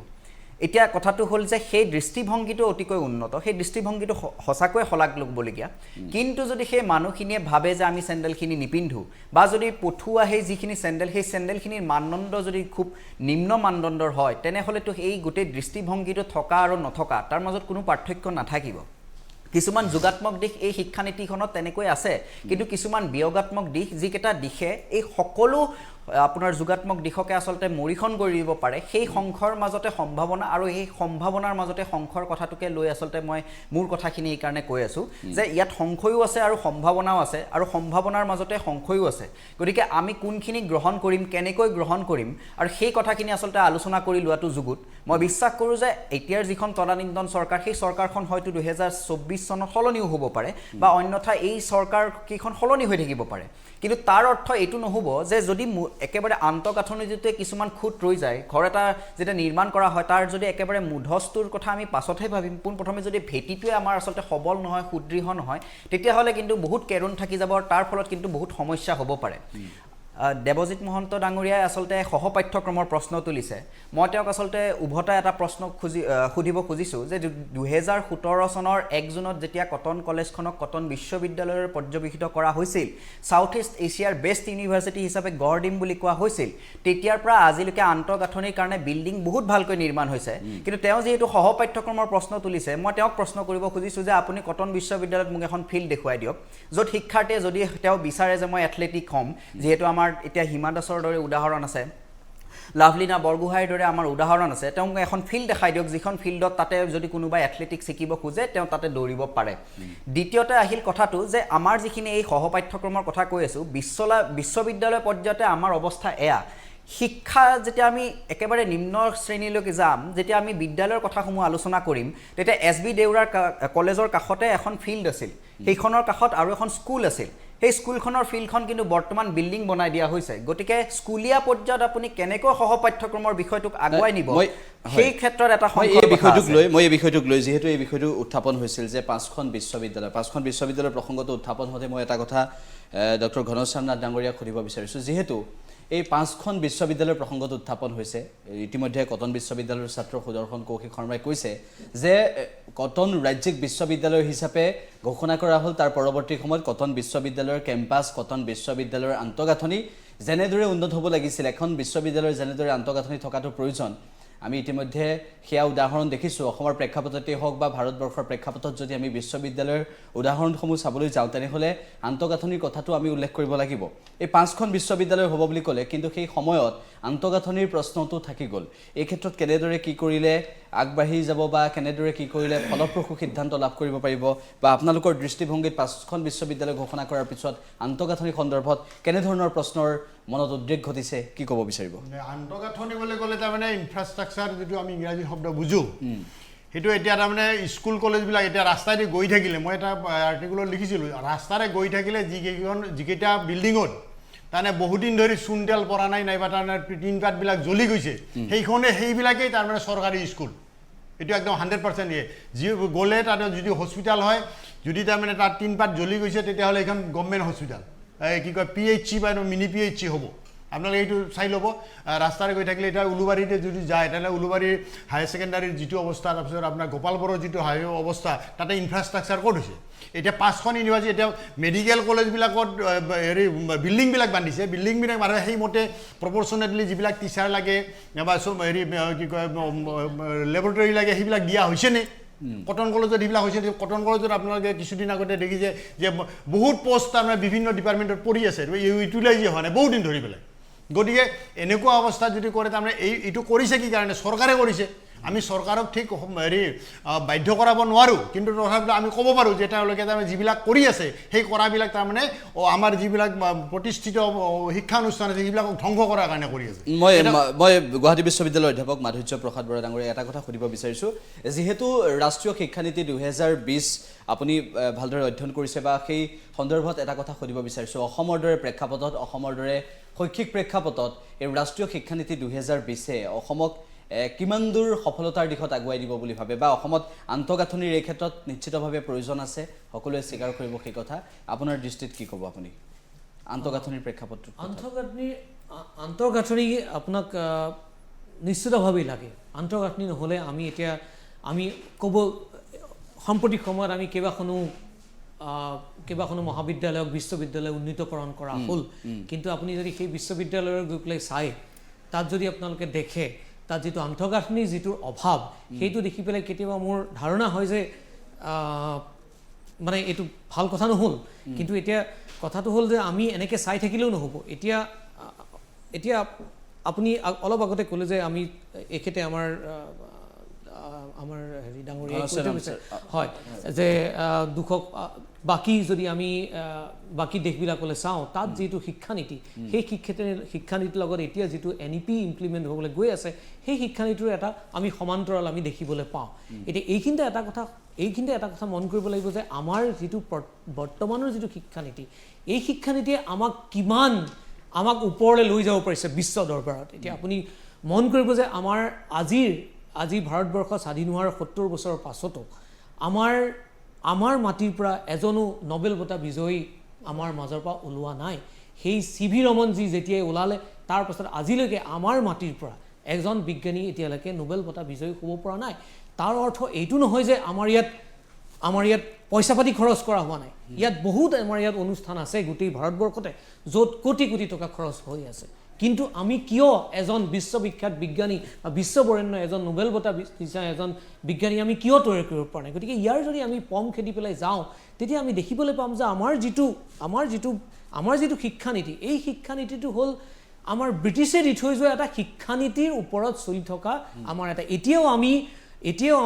এতিয়া কথাটো হ'ল যে সেই দৃষ্টিভংগীটো অতিকৈ উন্নত সেই দৃষ্টিভংগীটো সঁচাকৈ শলাগ ল'বলগীয়া কিন্তু যদি সেই মানুহখিনিয়ে ভাবে যে আমি চেণ্ডেলখিনি নিপিন্ধোঁ বা যদি পঠুৱা সেই যিখিনি চেণ্ডেল সেই চেণ্ডেলখিনিৰ মানদণ্ড যদি খুব নিম্ন মানদণ্ডৰ হয় তেনেহ'লেতো এই গোটেই দৃষ্টিভংগীটো থকা আৰু নথকা তাৰ মাজত কোনো পাৰ্থক্য নাথাকিব কিছুমান যোগাত্মক দিশ এই শিক্ষানীতিখনত তেনেকৈ আছে কিন্তু কিছুমান বিয়োগাত্মক দিশ যিকেইটা দিশে এই সকলো আপোনাৰ যোগাত্মক দিশকে আচলতে মৰিখন কৰি দিব পাৰে সেই সংখ্যাৰ মাজতে সম্ভাৱনা আৰু এই সম্ভাৱনাৰ মাজতে সংখ্যাৰ কথাটোকে লৈ আচলতে মই মোৰ কথাখিনি এই কাৰণে কৈ আছোঁ যে ইয়াত সংখ্যাও আছে আৰু সম্ভাৱনাও আছে আৰু সম্ভাৱনাৰ মাজতে সংখ্যাও আছে গতিকে আমি কোনখিনি গ্ৰহণ কৰিম কেনেকৈ গ্ৰহণ কৰিম আৰু সেই কথাখিনি আচলতে আলোচনা কৰি লোৱাটো যুগুত মই বিশ্বাস কৰোঁ যে এতিয়াৰ যিখন তদানীন্তন চৰকাৰ সেই চৰকাৰখন হয়তো 2024 চনত সলনিও হ'ব পাৰে বা অন্যথা এই চৰকাৰ কেইখন সলনি হৈ থাকিব পাৰে কিন্তু তাৰ অৰ্থ এইটো নহ'ব যে যদি একেবাৰে আন্তঃগাঁথনিটোতে কিছুমান খুঁত ৰৈ যায় ঘৰ এটা যেতিয়া নিৰ্মাণ কৰা হয় তাৰ যদি একেবাৰে মূধচটোৰ কথা আমি পাছতহে ভাবিম পোনপ্ৰথমে যদি ভেটিটোৱে আমাৰ আচলতে সবল নহয় সুদৃঢ় নহয় তেতিয়াহ'লে কিন্তু বহুত কেৰুণ থাকি যাব আৰু তাৰ ফলত কিন্তু বহুত সমস্যা হ'ব পাৰে দেৱজিৎ মহন্ত ডাঙৰীয়াই আচলতে সহপাঠ্যক্ৰমৰ প্ৰশ্ন তুলিছে মই তেওঁক আচলতে উভতাই এটা প্ৰশ্ন সুধিব খুজিছোঁ যে 2017 চনৰ 1 জুনত যেতিয়া কটন কলেজখনক কটন বিশ্ববিদ্যালয়ৰ পৰ্যবেক্ষিত কৰা হৈছিল সাউথ ইষ্ট এছিয়াৰ বেষ্ট ইউনিভাৰ্চিটি হিচাপে গঢ় দিম বুলি কোৱা হৈছিল তেতিয়াৰ পৰা আজিলৈকে আন্তঃগাঁথনিৰ কাৰণে বিল্ডিং বহুত ভালকৈ নিৰ্মাণ হৈছে কিন্তু তেওঁ যিহেতু সহপাঠ্যক্ৰমৰ প্ৰশ্ন তুলিছে মই তেওঁক প্ৰশ্ন কৰিব খুজিছোঁ যে আপুনি কটন বিশ্ববিদ্যালয়ত মোক এখন ফিল্ড দেখুৱাই দিয়ক য'ত শিক্ষাৰ্থীয়ে যদি তেওঁ বিচাৰে যে মই এথলেটিক হ'ম যিহেতু আমাৰ এতিয়া হিমা দাসৰ দৰে উদাহৰণ আছে লাভলীনা বৰগোহাঁইৰ দৰে আমাৰ উদাহৰণ আছে তেওঁ এখন ফিল্ড দেখাই দিয়ক যিখন ফিল্ডত তাতে যদি কোনোবাই এথলেটিক্স শিকিব খোজে তেওঁ তাতে দৌৰিব পাৰে দ্বিতীয়তে আহিল কথাটো যে আমাৰ যিখিনি এই সহপাঠ্যক্ৰমৰ কথা কৈ আছোঁ বিশ্ববিদ্যালয় পৰ্যায়তে আমাৰ অৱস্থা এয়া শিক্ষা যেতিয়া আমি একেবাৰে নিম্ন শ্ৰেণীলৈকে যাম যেতিয়া আমি বিদ্যালয়ৰ কথাসমূহ আলোচনা কৰিম তেতিয়া SB দেউৰাৰ কলেজৰ কাষতে এখন ফিল্ড আছিল সেইখনৰ কাষত আৰু এখন স্কুল আছিল সেই স্কুলখনৰ ফিল্ডখন কিন্তু বৰ্তমান বিল্ডিং বনাই দিয়া হৈছে গতিকে স্কুলীয়া পৰ্যায়ত আপুনি কেনেকৈ সহপাঠ্যক্ৰমৰ বিষয়টোক আগুৱাই নিব সেই ক্ষেত্ৰত এটা মই এই বিষয়টোক লৈ যিহেতু এই বিষয়টো উত্থাপন হৈছিল যে পাঁচখন বিশ্ববিদ্যালয়ৰ প্ৰসংগটো উত্থাপন হওঁতে মই এটা কথা ডক্টৰ ঘনশ্যাম নাথ ডাঙৰীয়াক সুধিব বিচাৰিছোঁ যিহেতু এই পাঁচখন বিশ্ববিদ্যালয়ৰ প্ৰসংগটো উত্থাপন হৈছে ইতিমধ্যে কটন বিশ্ববিদ্যালয়ৰ ছাত্ৰ সুদৰ্শন কৌশিক শৰ্মাই কৈছে যে কটন ৰাজ্যিক বিশ্ববিদ্যালয় হিচাপে ঘোষণা কৰা হ'ল তাৰ পৰৱৰ্তী সময়ত কটন বিশ্ববিদ্যালয়ৰ কেম্পাছ কটন বিশ্ববিদ্যালয়ৰ আন্তঃগাঁথনি যেনেদৰে উন্নত হ'ব লাগিছিল এখন বিশ্ববিদ্যালয়ৰ যেনেদৰে আন্তঃগাঁথনি থকাটো প্ৰয়োজন আমি ইতিমধ্যে সেয়া উদাহৰণ দেখিছোঁ অসমৰ প্ৰেক্ষাপটতেই হওক বা ভাৰতবৰ্ষৰ প্ৰেক্ষাপটত যদি আমি বিশ্ববিদ্যালয়ৰ উদাহৰণসমূহ চাবলৈ যাওঁ তেনেহ'লে আন্তঃগাঁথনিৰ কথাটো আমি উল্লেখ কৰিব লাগিব এই পাঁচখন বিশ্ববিদ্যালয় হ'ব বুলি ক'লে কিন্তু সেই সময়ত আন্তঃগাঁথনিৰ প্ৰশ্নটো থাকি গ'ল এই ক্ষেত্ৰত কেনেদৰে কি কৰিলে আগবাঢ়ি যাব বা কেনেদৰে কি কৰিলে ফলপ্ৰসূ সিদ্ধান্ত লাভ কৰিব পাৰিব বা আপোনালোকৰ দৃষ্টিভংগীত পাঁচখন বিশ্ববিদ্যালয় ঘোষণা কৰাৰ পিছত আন্তঃগাঁথনি সন্দৰ্ভত কেনেধৰণৰ প্ৰশ্নৰ মনত উদ্ৰেক ঘটিছে কি ক'ব বিচাৰিব আন্তঃগাঁথনি বুলি ক'লে তাৰমানে ইনফ্ৰাষ্ট্ৰাকচাৰ যিটো আমি ইংৰাজী শব্দ বুজোঁ সেইটো এতিয়া তাৰমানে স্কুল কলেজবিলাক এতিয়া ৰাস্তাইদি গৈ থাকিলে মই এটা আৰ্টিকুলত লিখিছিলোঁ ৰাস্তাৰে গৈ থাকিলে যিকেইটা বিল্ডিঙত তাৰমানে বহুদিন ধৰি চূণ তেল পৰা নাই নাইবা তাৰমানে টিনপাতবিলাক জ্বলি গৈছে সেইবিলাকেই তাৰমানে চৰকাৰী স্কুল এইটো একদম 100% যি গ'লে তাতে যদি হস্পিটেল হয় যদি তাৰমানে তাত টিনপাত জ্বলি গৈছে তেতিয়াহ'লে এইখন গভৰ্ণমেণ্ট হস্পিটেল কি কয় PHC বা মিনি PHC হ'ব আপোনালোকে এইটো চাই ল'ব ৰাস্তাৰে গৈ থাকিলে এতিয়া উলুবাৰীতে যদি যায় তেনেহ'লে উলুবাৰীৰ হায়াৰ ছেকেণ্ডাৰীৰ যিটো অৱস্থা তাৰপিছত আপোনাৰ গোপালপুৰৰ যিটো অৱস্থা তাতে ইনফ্ৰাষ্ট্ৰাকচাৰ ক'ত হৈছে এতিয়া পাঁচখন ইউনিভাৰ্চিটি এতিয়া মেডিকেল কলেজবিলাকত বিল্ডিংবিলাক বান্ধিছে বিল্ডিংবিলাক মানে সেইমতে প্ৰপৰ্চনেটলি যিবিলাক টিচাৰ লাগে বা কি কয় লেবৰেটৰী লাগে সেইবিলাক দিয়া হৈছেনে কটন কলেজত এইবিলাক হৈছে কটন কলেজত আপোনালোকে কিছুদিন আগতে দেখিছে যে বহুত পোষ্ট তাৰমানে বিভিন্ন ডিপাৰ্টমেণ্টত পৰি আছে ইউটিলাইজে হোৱা নাই বহুত দিন ধৰি পেলাই গতিকে এনেকুৱা অৱস্থাত যদি কৰে তাৰমানে এইটো কৰিছে কি কাৰণে চৰকাৰে কৰিছে আমি চৰকাৰক ঠিক হেৰি বাধ্য কৰাব নোৱাৰোঁ, কিন্তু তথাপিতো আমি ক'ব পাৰোঁ যে তেওঁলোকে তাৰমানে যিবিলাক কৰি আছে সেই কৰাবিলাক তাৰমানে আমাৰ যিবিলাক প্ৰতিষ্ঠিত শিক্ষানুষ্ঠান আছে সেইবিলাকক ধ্বংস কৰাৰ কাৰণে কৰি আছে। মই গুৱাহাটী বিশ্ববিদ্যালয়ৰ অধ্যাপক মাধুৰ্য প্ৰসাদ বৰা ডাঙৰীয়া এটা কথা সুধিব বিচাৰিছোঁ, যিহেতু ৰাষ্ট্ৰীয় শিক্ষানীতি 2020 আপুনি ভালদৰে অধ্যয়ন কৰিছে বা সেই সন্দৰ্ভত এটা কথা সুধিব বিচাৰিছোঁ, অসমৰ দৰে প্ৰেক্ষাপটত, অসমৰ দৰে শৈক্ষিক প্ৰেক্ষাপটত এই ৰাষ্ট্ৰীয় শিক্ষানীতি 2020 অসমক কিমান দূৰ সফলতাৰ দিশত আগুৱাই দিব বুলি ভাবে বা অসমত আন্তঃগাঁথনিৰ এই ক্ষেত্ৰত নিশ্চিতভাৱে প্ৰয়োজন আছে, সকলোৱে স্বীকাৰ কৰিব সেই কথা, আপোনাৰ দৃষ্টিত কি ক'ব আপুনি আন্তঃগাঁথনিৰ প্ৰেক্ষাপটত? আন্তঃগাঁথনি আপোনাক নিশ্চিতভাৱেই লাগে। আন্তঃগাঁথনি নহ'লে আমি ক'ব সাম্প্ৰতিক সময়ত আমি কেইবাখনো মহাবিদ্যালয়ক বিশ্ববিদ্যালয় উন্নীতকৰণ কৰা হ'ল, কিন্তু আপুনি যদি সেই বিশ্ববিদ্যালয়ৰ গৈ পেলাই চাই তাত যদি আপোনালোকে দেখে তাত যিটো আন্তঃগাঁথনিৰ যিটো অভাৱ সেইটো দেখি পেলাই কেতিয়াবা মোৰ ধাৰণা হয় যে মানে এইটো ভাল কথা নহ'ল। কিন্তু এতিয়া কথাটো হ'ল যে আমি এনেকৈ চাই থাকিলেও নহ'ব। এতিয়া আপুনি অলপ আগতে ক'লে যে আমি এখেতে আমাৰ হেৰি ডাঙৰীয়া হয় যে দুখক বাকী যদি আমি বাকী দেশবিলাকলৈ চাওঁ তাত যিটো শিক্ষানীতি সেই শিক্ষানীতিৰ লগত এতিয়া যিটো NEP ইমপ্লিমেণ্ট হ'বলৈ গৈ আছে সেই শিক্ষানীতিৰ এটা আমি সমান্তৰাল আমি দেখিবলৈ পাওঁ। এতিয়া এইখিনিতে এটা কথা মন কৰিব লাগিব যে আমাৰ যিটো বৰ্তমানৰ যিটো শিক্ষানীতি এই শিক্ষানীতিয়ে আমাক ওপৰলৈ লৈ যাব পাৰিছে বিশ্ব দৰবাৰত। এতিয়া আপুনি মন কৰিব যে আজি ভাৰতবৰ্ষ স্বাধীন হোৱাৰ 70 বছৰৰ পাছতো আমাৰ মাটিৰ পৰা এজনো নোবেল বঁটা বিজয়ী আমাৰ মাজৰ পৰা ওলোৱা নাই। সেই CV ৰমনজী যেতিয়াই ওলালে তাৰ পাছত আজিলৈকে আমাৰ মাটিৰ পৰা এজন বিজ্ঞানী এতিয়ালৈকে নোবেল বঁটা বিজয়ী হ'ব পৰা নাই। তাৰ অৰ্থ এইটো নহয় যে আমাৰ ইয়াত পইচা পাতি খৰচ কৰা হোৱা নাই। ইয়াত বহুত আমাৰ ইয়াত অনুষ্ঠান আছে গোটেই ভাৰতবৰ্ষতে য'ত কোটি কোটি টকা খৰচ হৈ আছে, কিন্তু আমি কিয় এজন বিশ্ববিখ্যাত বিজ্ঞানী বা বিশ্ববৰেণ্য এজন নোবেল বঁটা বিজয়ী এজন বিজ্ঞানী আমি কিয় তৈয়াৰ কৰিব পৰা নাই? গতিকে ইয়াৰ যদি আমি পম খেদি পেলাই যাওঁ তেতিয়া আমি দেখিবলৈ পাম যে আমাৰ যিটো শিক্ষানীতি এই শিক্ষানীতিটো হ'ল আমাৰ ব্ৰিটিছে দি থৈ যোৱা এটা শিক্ষানীতিৰ ওপৰত চলি থকা আমাৰ এটা এতিয়াও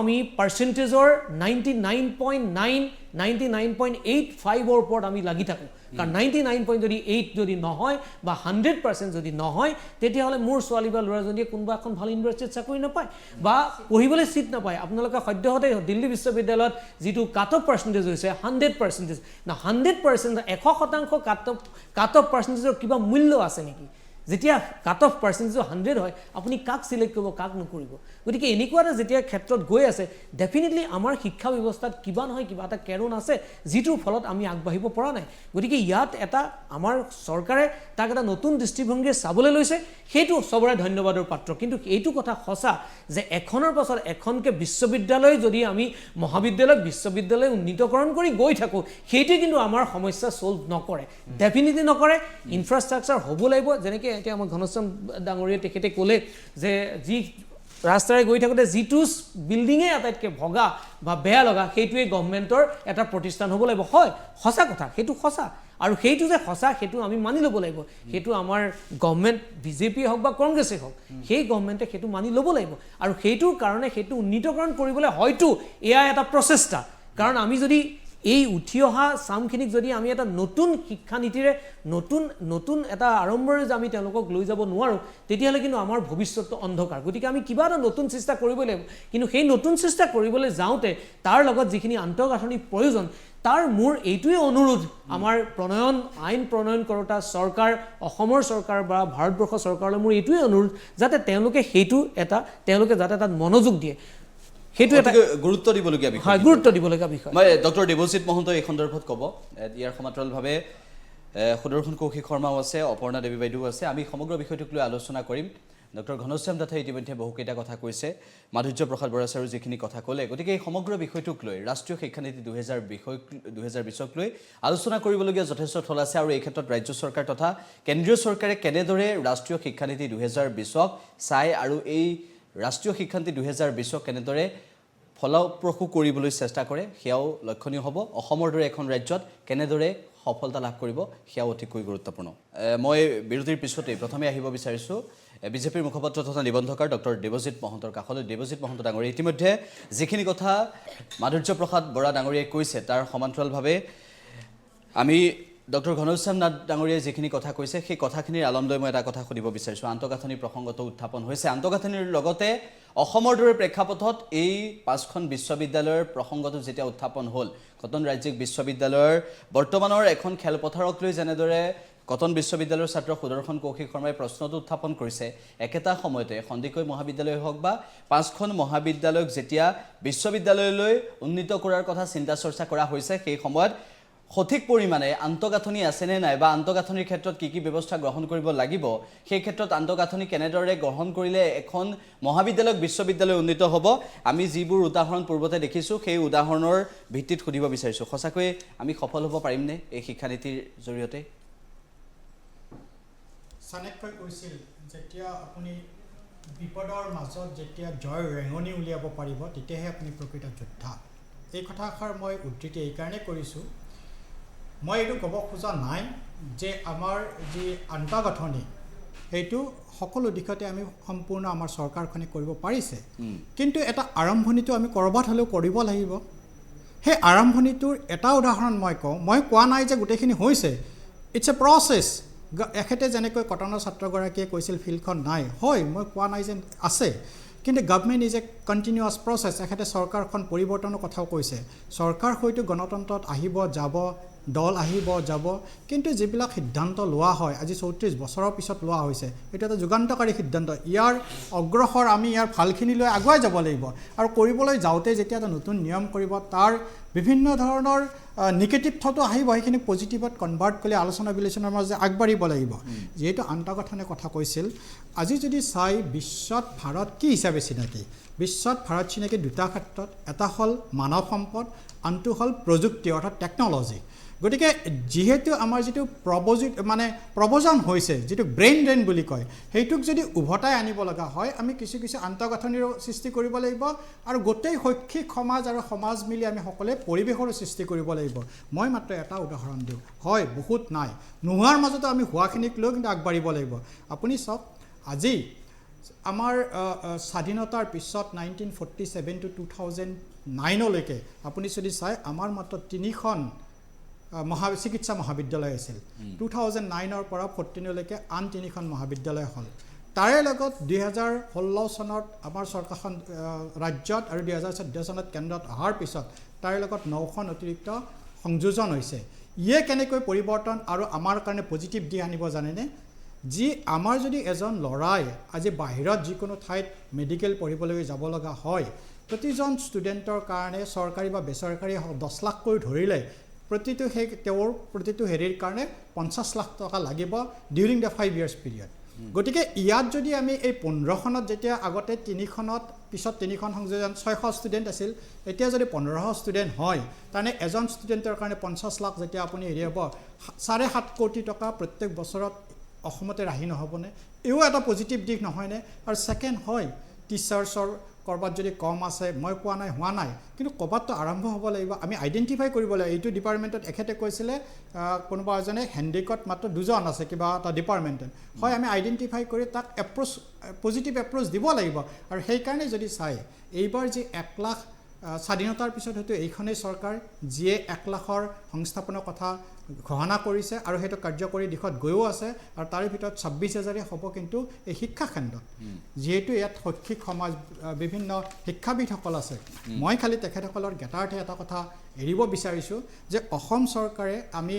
আমি পাৰ্চেণ্টেজৰ 99.85ৰ ওপৰত আমি লাগি থাকোঁ। কাৰণ 99.8 যদি নহয় বা 100% যদি নহয় তেতিয়াহ'লে মোৰ ছোৱালী বা ল'ৰাজনীয়ে কোনোবা এখন ভাল ইউনিভাৰ্চিটিত চাকৰি নাপায় বা পঢ়িবলৈ চিট নাপায়। আপোনালোকে সদ্যহতে দিল্লী বিশ্ববিদ্যালয়ত যিটো কাট অফ পাৰ্চেণ্টেজ হৈছে 100%, 100% 100% কাট অফ পাৰ্চেণ্টেজৰ কিবা মূল্য আছে নেকি? যেতিয়া কাট অফ পাৰ্চেণ্টেজ 100 হয় আপুনি কাক চিলেক্ট কৰিব কাক নকৰিব? গতিকে এনেকুৱা এটা যেতিয়া ক্ষেত্ৰত গৈ আছে ডেফিনেটলি আমাৰ শিক্ষা ব্যৱস্থাত কিবা নহয় কিবা এটা কেৰণ আছে যিটোৰ ফলত আমি আগবাঢ়িব পৰা নাই। গতিকে ইয়াত আমাৰ চৰকাৰে তাক এটা নতুন দৃষ্টিভংগীৰে চাবলৈ লৈছে, সেইটো চবৰে ধন্যবাদৰ পাত্ৰ। কিন্তু এইটো কথা সঁচা যে এখনৰ পাছত এখনকৈ বিশ্ববিদ্যালয় যদি আমি বিশ্ববিদ্যালয় উন্নীতকৰণ কৰি গৈ থাকোঁ সেইটোৱে কিন্তু আমাৰ সমস্যা ছল্ভ নকৰে, ডেফিনেটলি নকৰে। ইনফ্ৰাষ্ট্ৰাকচাৰ হ'ব লাগিব। যেনেকৈ এতিয়া আমাৰ ঘনশ্যাম ডাঙৰীয়াই তেখেতে ক'লে যে যি ৰাস্তাৰে গৈ থাকোঁতে যিটো বিল্ডিঙেই আটাইতকৈ ভগা বা বেয়া লগা সেইটোৱে গভৰ্ণমেণ্টৰ এটা প্ৰতিষ্ঠান হ'ব লাগিব। হয়, সঁচা কথা, সেইটো সঁচা। আৰু সেইটো যে সঁচা সেইটো আমি মানি ল'ব লাগিব। সেইটো আমাৰ গভৰ্ণমেণ্ট BJP হওক বা কংগ্ৰেছেই হওক সেই গভৰ্ণমেণ্টে সেইটো মানি ল'ব লাগিব। আৰু সেইটোৰ কাৰণে সেইটো উন্নীতকৰণ কৰিবলৈ হয়তো এয়া এটা প্ৰচেষ্টা। কাৰণ আমি যদি এই উঠি অহা চামখিনিক যদি আমি এটা নতুন শিক্ষানীতিৰে নতুন এটা আৰম্ভৰে যে আমি তেওঁলোকক লৈ যাব নোৱাৰোঁ তেতিয়াহ'লে কিন্তু আমাৰ ভৱিষ্যতটো অন্ধকাৰ। গতিকে আমি কিবা এটা নতুন চেষ্টা কৰিব লাগিব। কিন্তু সেই নতুন চেষ্টা কৰিবলৈ যাওঁতে তাৰ লগত যিখিনি আন্তঃগাঁথনিৰ প্ৰয়োজন তাৰ মোৰ এইটোৱে অনুৰোধ আমাৰ আইন প্ৰণয়ন কৰোঁতা চৰকাৰ, অসমৰ চৰকাৰ বা ভাৰতবৰ্ষ চৰকাৰলৈ মোৰ এইটোৱে অনুৰোধ যাতে তেওঁলোকে যাতে তাত মনোযোগ দিয়ে। সেইটো এটা গুৰুত্ব দিবলগীয়া বিষয়। হয়, গুৰুত্ব দিবলগীয়া বিষয়। মই ডক্টৰ দেৱজিৎ মহন্ত এই সন্দৰ্ভত ক'ব। ইয়াৰ সমান্তৰালভাৱে সুদৰ্শন কৌশিক শৰ্মাও আছে, অপৰ্ণা দেৱী বাইদেউ আছে। আমি সমগ্ৰ বিষয়টোক লৈ আলোচনা কৰিম। ডক্টৰ ঘনশ্যাম দাসে ইতিমধ্যে বহুকেইটা কথা কৈছে, মাধুৰ্য প্ৰসাদ বৰা ছাৰো যিখিনি কথা ক'লে। গতিকে এই সমগ্ৰ বিষয়টোক লৈ ৰাষ্ট্ৰীয় শিক্ষানীতি 2020ক লৈ আলোচনা কৰিবলগীয়া যথেষ্ট থল আছে। আৰু এই ক্ষেত্ৰত ৰাজ্য চৰকাৰ তথা কেন্দ্ৰীয় চৰকাৰে কেনেদৰে ৰাষ্ট্ৰীয় শিক্ষানীতি 2020ক চাই আৰু এই ৰাষ্ট্ৰীয় শিক্ষানীতি 2020ক কেনেদৰে ফলপ্ৰসূ কৰিবলৈ চেষ্টা কৰে সেয়াও লক্ষণীয় হ'ব। অসমৰ দৰে এখন ৰাজ্যত কেনেদৰে সফলতা লাভ কৰিব সেয়াও অতিকৈ গুৰুত্বপূৰ্ণ। মই বিৰতিৰ পিছতেই প্ৰথমে আহিব বিচাৰিছোঁ বিজেপিৰ মুখপাত্ৰ তথা নিবন্ধকাৰ ডক্টৰ দেৱজিৎ মহন্তৰ কাষলৈ। দেৱজিৎ মহন্ত ডাঙৰীয়া, ইতিমধ্যে যিখিনি কথা মাধুৰ্য প্ৰসাদ বৰা ডাঙৰীয়াই কৈছে তাৰ সমান্তৰালভাৱে আমি ডক্টৰ ঘনশ্যাম নাথ ডাঙৰীয়াই যিখিনি কথা কৈছে সেই কথাখিনিৰ আলম লৈ মই এটা কথা সুধিব বিচাৰিছোঁ। আন্তঃগাঁথনি প্ৰসংগটো উত্থাপন হৈছে। আন্তঃগাঁথনিৰ লগতে অসমৰ দৰে প্ৰেক্ষাপটত এই 5খন বিশ্ববিদ্যালয়ৰ প্ৰসংগটো যেতিয়া উত্থাপন হ'ল, কটন ৰাজ্যিক বিশ্ববিদ্যালয়ৰ বৰ্তমানৰ এখন খেলপথাৰক লৈ যেনেদৰে কটন বিশ্ববিদ্যালয়ৰ ছাত্ৰ সুদৰ্শন কৌশিক শৰ্মাই প্ৰশ্নটো উত্থাপন কৰিছে, একেটা সময়তে সন্দিকৈ মহাবিদ্যালয় হওক বা 5খন মহাবিদ্যালয়ক যেতিয়া বিশ্ববিদ্যালয়লৈ উন্নীত কৰাৰ কথা চিন্তা চৰ্চা কৰা হৈছে, সেই সময়ত সঠিক পৰিমাণে আন্তঃগাঁথনি আছেনে নাই বা আন্তঃগাঁথনিৰ ক্ষেত্ৰত কি কি ব্যৱস্থা গ্ৰহণ কৰিব লাগিব, সেই ক্ষেত্ৰত আন্তঃগাঁথনি কেনেদৰে গ্ৰহণ কৰিলে এখন মহাবিদ্যালয়ক বিশ্ববিদ্যালয় উন্নীত হ'ব, আমি যিবোৰ উদাহৰণ পূৰ্বতে দেখিছোঁ সেই উদাহৰণৰ ভিত্তিত সুধিব বিচাৰিছোঁ। সঁচাকৈয়ে আমি সফল হ'ব পাৰিমনে এই শিক্ষানীতিৰ জৰিয়তে? চাণক্যই কৈছিল, যেতিয়া আপুনি বিপদৰ মাজত যেতিয়া জয়ৰ ৰেঙনি উলিয়াব পাৰিব তেতিয়াহে আপুনি প্ৰকৃত যোদ্ধা। এই কথাষাৰ মই উদ্ধৃতি এইকাৰণে কৰিছোঁ, মই এইটো ক'ব খোজা নাই যে আমাৰ যি আন্তঃগাঁথনি সেইটো সকলো দিশতে আমি সম্পূৰ্ণ আমাৰ চৰকাৰখনে কৰিব পাৰিছে, কিন্তু এটা আৰম্ভণিটো আমি ক'ৰবাত হ'লেও কৰিব লাগিব। সেই আৰম্ভণিটোৰ এটা উদাহৰণ মই কওঁ, মই কোৱা নাই যে গোটেইখিনি হৈছে, ইটছ এ প্ৰচেছ। এখেতে যেনেকৈ কটনৰ ছাত্ৰগৰাকীয়ে কৈছিল ফিল্ডখন নাই, হয় মই কোৱা নাই যে আছে, কিন্তু government is a continuous process. এখেতে চৰকাৰখন পৰিৱৰ্তনৰ কথাও কৈছে। চৰকাৰ হয়তো গণতন্ত্ৰত আহিব যাব, দল আহিব যাব, কিন্তু যিবিলাক সিদ্ধান্ত লোৱা হয় আজি 34 বছৰৰ পিছত লোৱা হৈছে, এইটো এটা যুগান্তকাৰী সিদ্ধান্ত। ইয়াৰ অগ্ৰসৰ আমি ইয়াৰ ভালখিনিলৈ আগুৱাই যাব লাগিব, আৰু কৰিবলৈ যাওঁতে যেতিয়া এটা নতুন নিয়ম কৰিব তাৰ বিভিন্ন ধৰণৰ নিগেটিভ থটো আহিব, সেইখিনি পজিটিভত কনভাৰ্ট কৰি আলোচনা বিলোচনাৰ মাজে আগবাঢ়িব লাগিব। যিহেতু আন্তঃগাঁথনিৰ কথা কৈছিল, আজি যদি চাই বিশ্বত ভাৰত কি হিচাপে চিনাকি, বিশ্বত ভাৰত চিনাকি দুটা ক্ষেত্ৰত, এটা হ'ল মানৱ সম্পদ, আনটো হ'ল প্ৰযুক্তি অৰ্থাৎ টেকন'লজি। গতিকে যিহেতু আমাৰ যিটো প্ৰব্ৰজন হৈছে, যিটো ব্ৰেইন ড্ৰেইন বুলি কয়, সেইটোক যদি উভতাই আনিব লগা হয় আমি কিছু কিছু আন্তঃগাঁথনিৰো সৃষ্টি কৰিব লাগিব, আৰু গোটেই শৈক্ষিক সমাজ আৰু সমাজ মিলি আমি সকলোৱে পৰিৱেশৰো সৃষ্টি কৰিব লাগিব। মই মাত্ৰ এটা উদাহৰণ দিওঁ, হয় বহুত নাই, নোহোৱাৰ মাজতো আমি হোৱাখিনিক লৈ কিন্তু আগবাঢ়িব লাগিব। আপুনি চাওক, আজি আমাৰ স্বাধীনতাৰ পিছত 1947 to 2009লৈকে আপুনি যদি চাই আমাৰ মাত্ৰ 3খন চিকিৎসা মহাবিদ্যালয় আছিল। 2009ৰ পৰা 14লৈকে আন 3খন মহাবিদ্যালয় হ'ল। তাৰে লগত 2016 চনত আমাৰ চৰকাৰখন ৰাজ্যত আৰু 2014 চনত কেন্দ্ৰত অহাৰ পিছত তাৰে লগত 9খন অতিৰিক্ত সংযোজন হৈছে। ইয়ে কেনেকৈ পৰিৱৰ্তন আৰু আমাৰ কাৰণে পজিটিভ দিশ আনিব জানেনে? যি আমাৰ যদি এজন ল'ৰাই আজি বাহিৰত যিকোনো ঠাইত মেডিকেল পঢ়িবলৈ যাব লগা হয়, প্ৰতিজন ষ্টুডেণ্টৰ কাৰণে চৰকাৰী বা বেচৰকাৰী 10 লাখকৈ ধৰিলে তেওঁৰ প্ৰতিটো হেৰিৰ কাৰণে 50 লাখ টকা লাগিব ডিউৰিং দ্য 5 years পিৰিয়ড। গতিকে ইয়াত যদি আমি এই 15খনত যেতিয়া আগতে 3খনত পিছত 3খন সংযোজন 600 ষ্টুডেণ্ট আছিল, এতিয়া যদি 1500 ষ্টুডেণ্ট হয়, তাৰমানে এজন ষ্টুডেণ্টৰ কাৰণে 50 লাখ যেতিয়া আপুনি হেৰি হ'ব, 7.5 কোটি টকা প্ৰত্যেক বছৰত অসমতে ৰাহি নহ'বনে? এও এটা পজিটিভ দিশ নহয়নে? আৰু ছেকেণ্ড হয়, টিচাৰ্ছৰ ক'ৰবাত যদি কম আছে, মই কোৱা নাই হোৱা নাই, কিন্তু ক'ৰবাততো আৰম্ভ হ'ব লাগিব। আমি আইডেণ্টিফাই কৰিব লাগিব। এইটো ডিপাৰ্টমেণ্টত এখেতে কৈছিলে কোনোবা এজনে হেণ্ডিকত মাত্ৰ 2জন আছে কিবা এটা ডিপাৰ্টমেণ্টত, হয় আমি আইডেণ্টিফাই কৰি তাক পজিটিভ এপ্ৰ'চ দিব লাগিব। আৰু সেইকাৰণে যদি চাই এইবাৰ যি 1 লাখ স্বাধীনতাৰ পিছত হয়তো এইখনেই চৰকাৰ যিয়ে 1 লাখৰ সংস্থাপনৰ কথা ঘোষণা কৰিছে, আৰু সেইটো কাৰ্যকৰী দিশত গৈও আছে, আৰু তাৰে ভিতৰত 26,000 হ'ব কিন্তু এই শিক্ষা কেন্দ্ৰত। যিহেতু ইয়াত শৈক্ষিক সমাজ বিভিন্ন শিক্ষাবিদসকল আছে, মই খালি তেখেতসকলৰ জ্ঞাতাৰ্থে এটা কথা এৰিব বিচাৰিছোঁ যে অসম চৰকাৰে আমি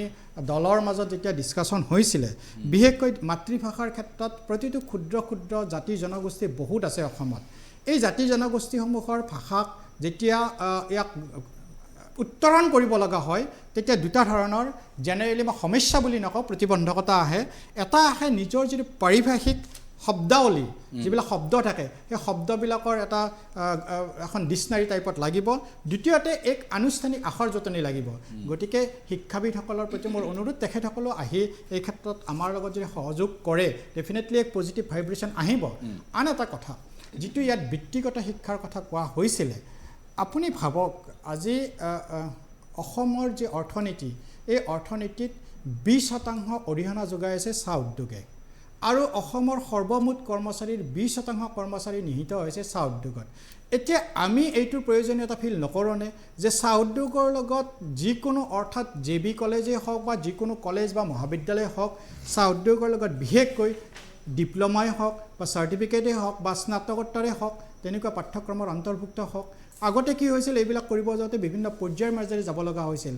দলৰ মাজত যেতিয়া ডিছকাশ্যন হৈছিলে, বিশেষকৈ মাতৃভাষাৰ ক্ষেত্ৰত প্ৰতিটো ক্ষুদ্ৰ ক্ষুদ্ৰ জাতি জনগোষ্ঠী বহুত আছে অসমত। এই জাতি জনগোষ্ঠীসমূহৰ ভাষাক যেতিয়া ইয়াক উত্তৰণ কৰিব লগা হয়, তেতিয়া দুটা ধৰণৰ জেনেৰেলি মই সমস্যা বুলি নকওঁ, প্ৰতিবন্ধকতা আহে। এটা আহে নিজৰ যিটো পাৰিভাষিক শব্দাৱলী, যিবিলাক শব্দ থাকে সেই শব্দবিলাকৰ এটা এখন ডিক্সনাৰী টাইপত লাগিব। দ্বিতীয়তে এক আনুষ্ঠানিক আখৰ জোঁটনি লাগিব। গতিকে শিক্ষাবিদসকলৰ প্ৰতি মোৰ অনুৰোধ, তেখেতসকলেও আহি এই ক্ষেত্ৰত আমাৰ লগত যদি সহযোগ কৰে, ডেফিনেটলি এক পজিটিভ ভাইব্ৰেশ্যন আহিব। আন এটা কথা, যিটো ইয়াত বৃত্তিগত শিক্ষাৰ কথা কোৱা হৈছিলে, আপুনি ভাবক আজি অসমৰ যি অৰ্থনীতি, এই অৰ্থনীতিত 20% অৰিহণা যোগাই আছে চাহ উদ্যোগে। আৰু অসমৰ সৰ্বমুঠ কৰ্মচাৰীৰ 20% কৰ্মচাৰী নিহিত হৈছে চাহ উদ্যোগত এতিয়া আমি এইটোৰ প্ৰয়োজনীয়তা ফিল নকৰোঁনে যে চাহ উদ্যোগৰ লগত যিকোনো অৰ্থাৎ JB কলেজেই হওক বা যিকোনো কলেজ বা মহাবিদ্যালয় হওক চাহ উদ্যোগৰ লগত বিশেষকৈ ডিপ্ল'মাই হওক বা চাৰ্টিফিকেটেই হওক বা স্নাতকোত্তৰে হওক তেনেকুৱা পাঠ্যক্ৰমৰ অন্তৰ্ভুক্ত হওক আগতে কি হৈছিল এইবিলাক কৰিব যাওঁতে বিভিন্ন পৰ্যায়ৰ মাজেৰে যাব লগা হৈছিল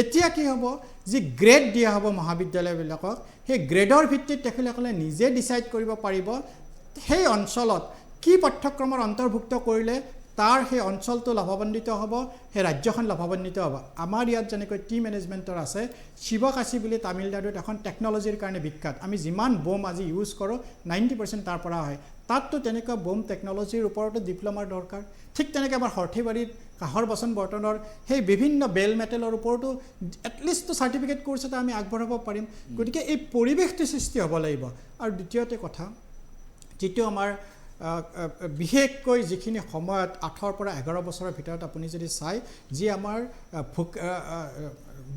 এতিয়া কি হ'ব যি গ্ৰেড দিয়া হ'ব মহাবিদ্যালয়বিলাকক সেই গ্ৰেডৰ ভিত্তিত তেখেতসকলে নিজে ডিচাইড কৰিব পাৰিব সেই অঞ্চলত কি পাঠ্যক্ৰমৰ অন্তৰ্ভুক্ত কৰিলে তাৰ সেই অঞ্চলটো লাভান্বিত হ'ব সেই ৰাজ্যখন লাভান্বিত হ'ব আমাৰ ইয়াত যেনেকৈ টি মেনেজমেণ্টৰ আছে শিৱকাশী বুলি তামিলনাডুত এখন টেকন'লজিৰ কাৰণে বিখ্যাত আমি যিমান বোম আজি ইউজ কৰোঁ 90% তাৰ পৰা হয় তাততো তেনেকুৱা বোম টেকন'লজিৰ ওপৰতো ডিপ্ল'মাৰ দৰকাৰ ঠিক তেনেকৈ আমাৰ সৰ্থেবাৰীত কাঁহৰ বাচন বৰ্তনৰ সেই বিভিন্ন বেল মেটেলৰ ওপৰতো এটলিষ্ট চাৰ্টিফিকেট কোৰ্ছ এটা আমি আগবঢ়াব পাৰিম গতিকে এই পৰিৱেশটো সৃষ্টি হ'ব লাগিব আৰু দ্বিতীয়তে কথা যিটো আমাৰ বিশেষকৈ যিখিনি সময়ত 8 পৰা 11 বছৰৰ ভিতৰত আপুনি যদি চাই যি আমাৰ